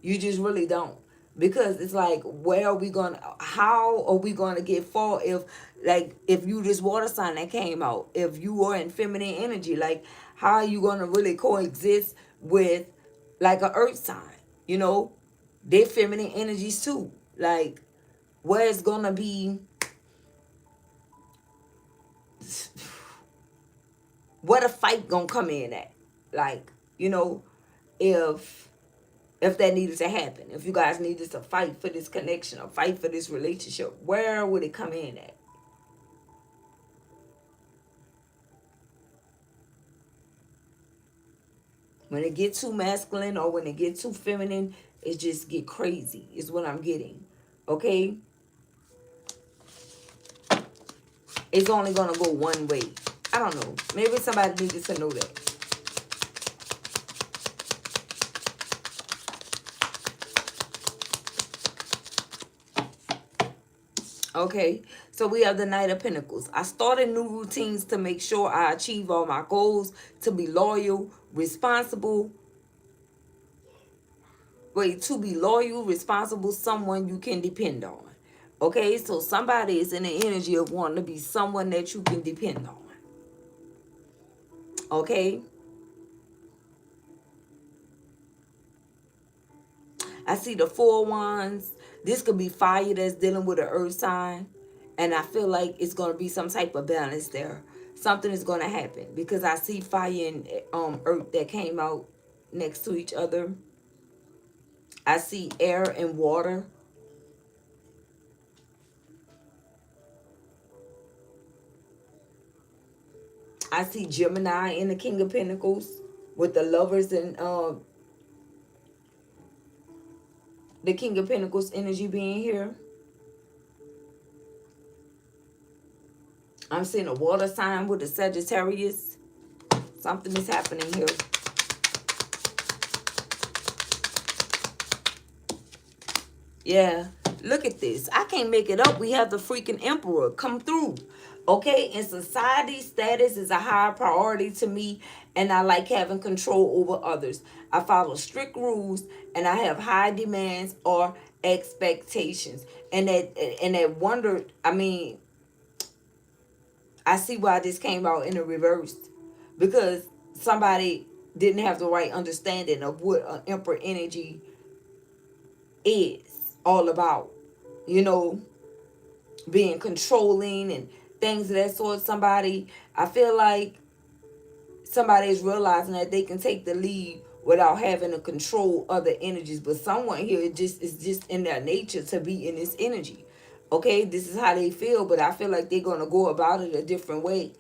You just really don't. because it's like, where are we gonna, how are we gonna get far if, like, if you this water sign that came out, if you are in feminine energy, like, how are you gonna really coexist with like a earth sign, you know, they feminine energies too, like, where it's gonna be, where the fight gonna come in at, like, you know, if that needed to happen, if you guys needed to fight for this connection or fight for this relationship, where would it come in at? When it get too masculine or when it get too feminine, it just get crazy is what I'm getting. Okay? It's only gonna go one way. I don't know. Maybe somebody needed to know that. Okay, so we have the Knight of Pentacles. I started new routines to make sure I achieve all my goals, to be loyal, responsible. Wait, to be loyal, responsible, someone you can depend on. Okay, so somebody is in the energy of wanting to be someone that you can depend on. Okay, I see the Four of Wands. This could be fire that's dealing with an earth sign. And I feel like it's going to be some type of balance there. Something is going to happen. Because I see fire and earth that came out next to each other. I see air and water. I see Gemini in the King of Pentacles. With the lovers and the King of Pentacles energy being here. I'm seeing a water sign with the Sagittarius. Something is happening here. Yeah, look at this. I can't make it up. We have the freaking emperor come through. Okay, in society, status is a high priority to me, and I like having control over others. I follow strict rules, and I have high demands or expectations. And that wonder, I mean, I see why this came out in the reverse, because somebody didn't have the right understanding of what an emperor energy is all about. You know, being controlling and things of that sort. I feel like somebody is realizing that they can take the lead without having to control other energies. But someone here is just in their nature to be in this energy. Okay, this is how they feel, but I feel like they're gonna go about it a different way.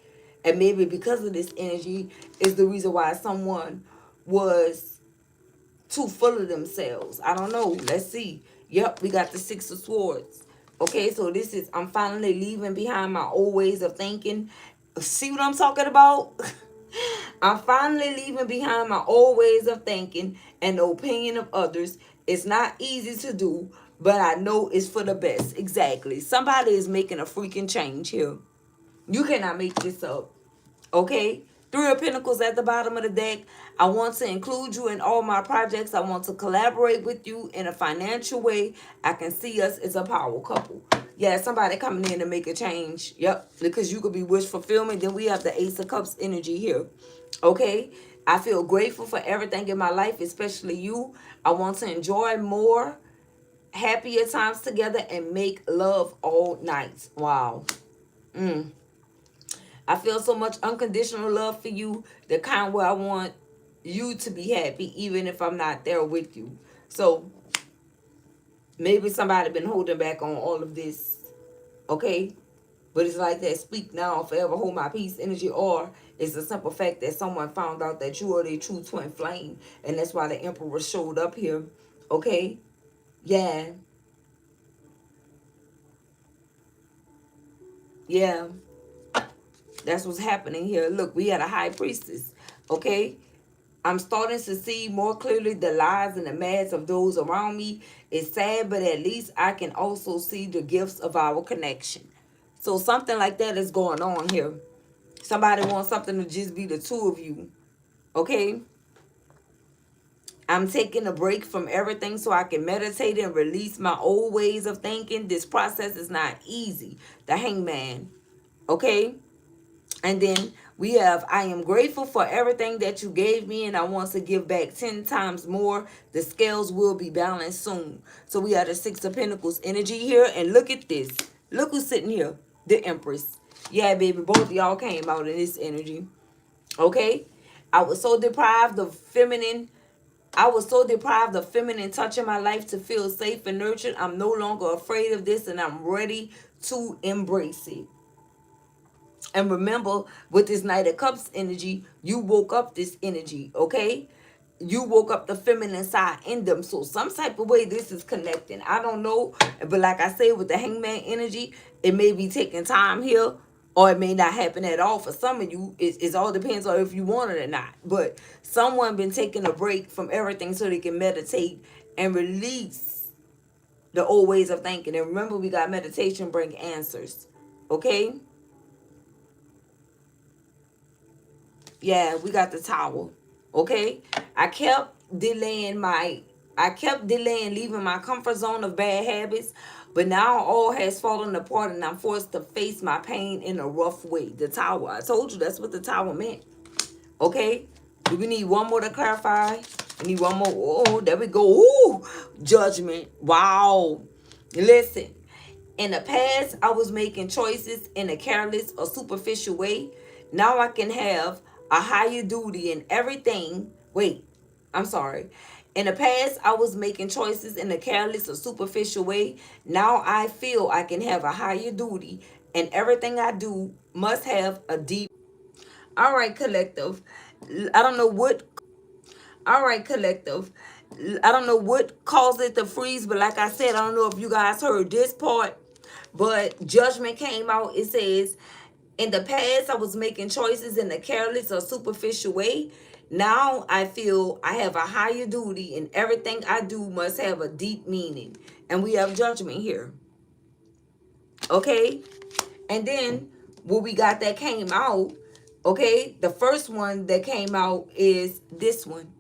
And maybe because of this energy is the reason why someone was too full of themselves. I don't know. Let's see. Yep, we got the Six of Swords. Okay, so this is, I'm finally leaving behind my old ways of thinking. See what I'm talking about? I'm finally leaving behind my old ways of thinking and the opinion of others. It's not easy to do, but I know it's for the best. Exactly. Somebody is making a freaking change here. You cannot make this up. Okay? Three of Pentacles at the bottom of the deck. I want to include you in all my projects. I want to collaborate with you in a financial way. I can see us as a power couple. Yeah, somebody coming in to make a change. Yep, because you could be wish fulfillment. Then we have the Ace of Cups energy here. Okay? I feel grateful for everything in my life, especially you. I want to enjoy more happier times together and make love all night. Wow. I feel so much unconditional love for you, the kind where I want you to be happy even if I'm not there with you. So maybe somebody been holding back on all of this, okay? But it's like that speak now, forever hold my peace energy, or it's the simple fact that someone found out that you are their true twin flame, and that's why the Emperor showed up here, okay? Yeah, yeah. That's what's happening here. Look, we had a high priestess, okay? I'm starting to see more clearly the lies and the mads of those around me. It's sad, but at least I can also see the gifts of our connection. So something like that is going on here. Somebody wants something to just be the two of you, okay? I'm taking a break from everything so I can meditate and release my old ways of thinking. This process is not easy. The Hangman. Okay? And then we have, I am grateful for everything that you gave me and I want to give back 10 times more. The scales will be balanced soon. So we have the Six of Pentacles energy here. And look at this. Look who's sitting here. The Empress. Yeah, baby. Both of y'all came out in this energy. Okay? I was so deprived of feminine. I was so deprived of feminine touch in my life to feel safe and nurtured. I'm no longer afraid of this and I'm ready to embrace it. And remember, with this Knight of Cups energy, you woke up this energy, okay? You woke up the feminine side in them. So some type of way this is connecting. I don't know. But like I said, with the Hangman energy, it may be taking time here. Or it may not happen at all. For some of you, it all depends on if you want it or not. But someone been taking a break from everything so they can meditate and release the old ways of thinking. And remember, we got meditation bring answers. Okay? Yeah, we got the Tower. Okay? I kept delaying leaving my comfort zone of bad habits, but now all has fallen apart and I'm forced to face my pain in a rough way. The Tower. I told you that's what the Tower meant. Okay? Do we need one more to clarify? We need one more. Oh, there we go. Ooh, Judgment. Wow. Listen. In the past, I was making choices in a careless or superficial way. Now I can have a higher duty in everything. Wait, I'm sorry. In the past, I was making choices in a careless or superficial way. Now I feel I can have a higher duty, and everything I do must have a deep. All right, collective. I don't know what. All right, collective. I don't know what caused it to freeze, but like I said, I don't know if you guys heard this part, but Judgment came out. It says, in the past, I was making choices in a careless or superficial way. Now I feel I have a higher duty and everything I do must have a deep meaning. And we have Judgment here. Okay? And then what we got that came out, okay? The first one that came out is this one.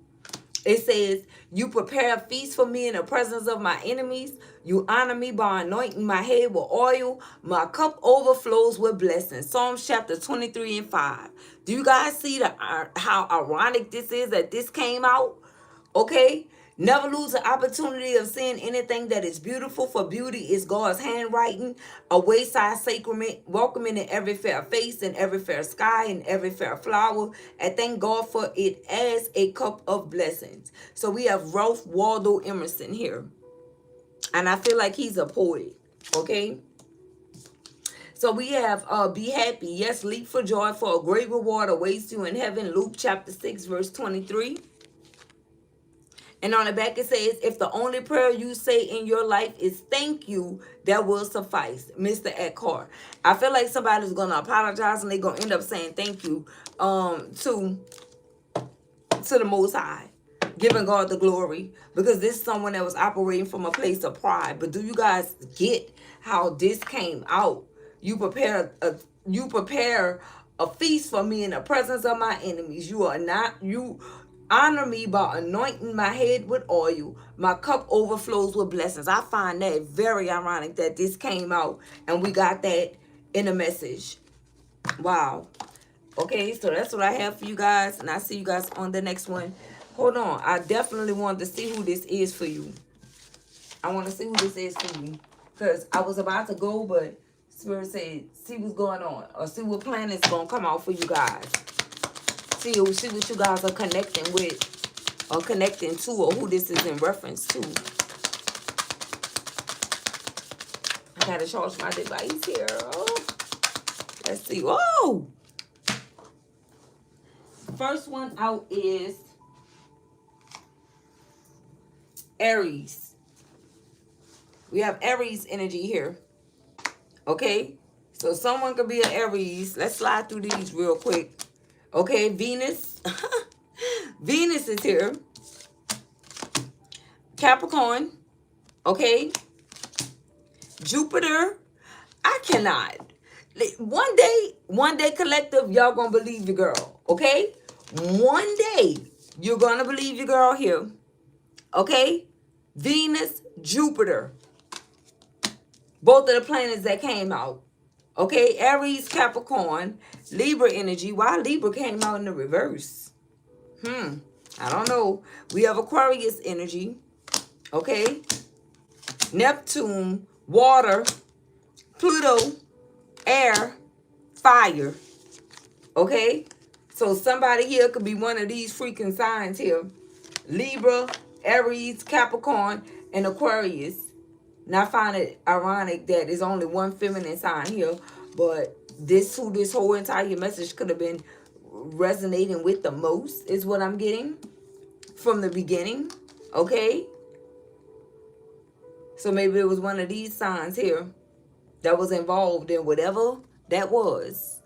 It says, you prepare a feast for me in the presence of my enemies. You honor me by anointing my head with oil. My cup overflows with blessings. Psalms chapter 23 and 5. Do you guys see how ironic this is that this came out? Okay? Never lose the opportunity of seeing anything that is beautiful, for beauty is God's handwriting, a wayside sacrament, welcoming in every fair face, and every fair sky, and every fair flower, and thank God for it as a cup of blessings. So we have Ralph Waldo Emerson here, and I feel like he's a poet, okay? So we have be happy, yes, leap for joy, for a great reward awaits you in heaven, Luke chapter 6, verse 23. And on the back it says, if the only prayer you say in your life is thank you, that will suffice. Mr. Eckhart. I feel like somebody's going to apologize and they're going to end up saying thank you to the Most High, giving God the glory, because this is someone that was operating from a place of pride. But do you guys get how this came out? You prepare a feast for me in the presence of my enemies. You honor me by anointing my head with oil. My cup overflows with blessings. I find that very ironic that this came out and we got that in a message. Wow. Okay, so that's what I have for you guys, and I'll see you guys on the next one. Hold on. I definitely wanted to see who this is for you. I want to see who this is for you, because I was about to go, but Spirit said, see what's going on, or see what planet's going to come out for you guys. See what you guys are connecting with, or connecting to, or who this is in reference to. I got to charge my device here. Oh. Let's see. Whoa! First one out is Aries. We have Aries energy here. Okay? So someone could be an Aries. Let's slide through these real quick. Okay, Venus. Venus is here. Capricorn. Okay? Jupiter. I cannot. One day, collective, y'all gonna believe your girl. Okay? One day, you're gonna believe your girl here. Okay? Venus, Jupiter. Both of the planets that came out. Okay? Aries, Capricorn, Libra energy. Why Libra came out in the reverse? I don't know. We have Aquarius energy. Okay? Neptune, water, Pluto, air, fire. Okay? So somebody here could be one of these freaking signs here. Libra, Aries, Capricorn, and Aquarius. And I find it ironic that there's only one feminine sign here, but this whole entire message could have been resonating with the most is what I'm getting from the beginning. Okay? So maybe it was one of these signs here that was involved in whatever that was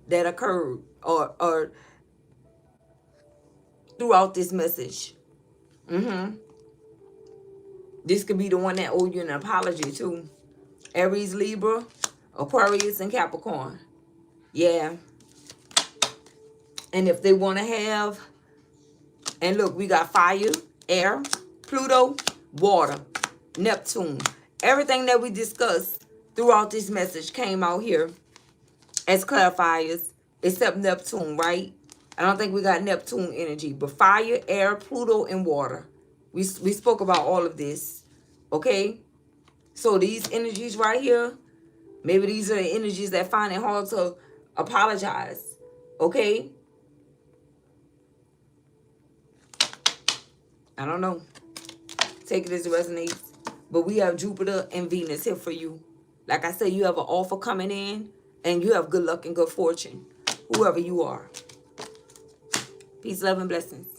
that occurred or throughout this message. This could be the one that owed you an apology too. Aries, Libra, Aquarius, and Capricorn. Yeah. And if they want to have, and look, we got fire, air, Pluto, water, Neptune. Everything that we discussed throughout this message came out here as clarifiers, except Neptune, right? I don't think we got Neptune energy, but fire, air, Pluto, and water. We spoke about all of this, okay? So these energies right here, maybe these are the energies that find it hard to apologize, okay? I don't know. Take it as it resonates. But we have Jupiter and Venus here for you. Like I said, you have an offer coming in, and you have good luck and good fortune, whoever you are. Peace, love, and blessings.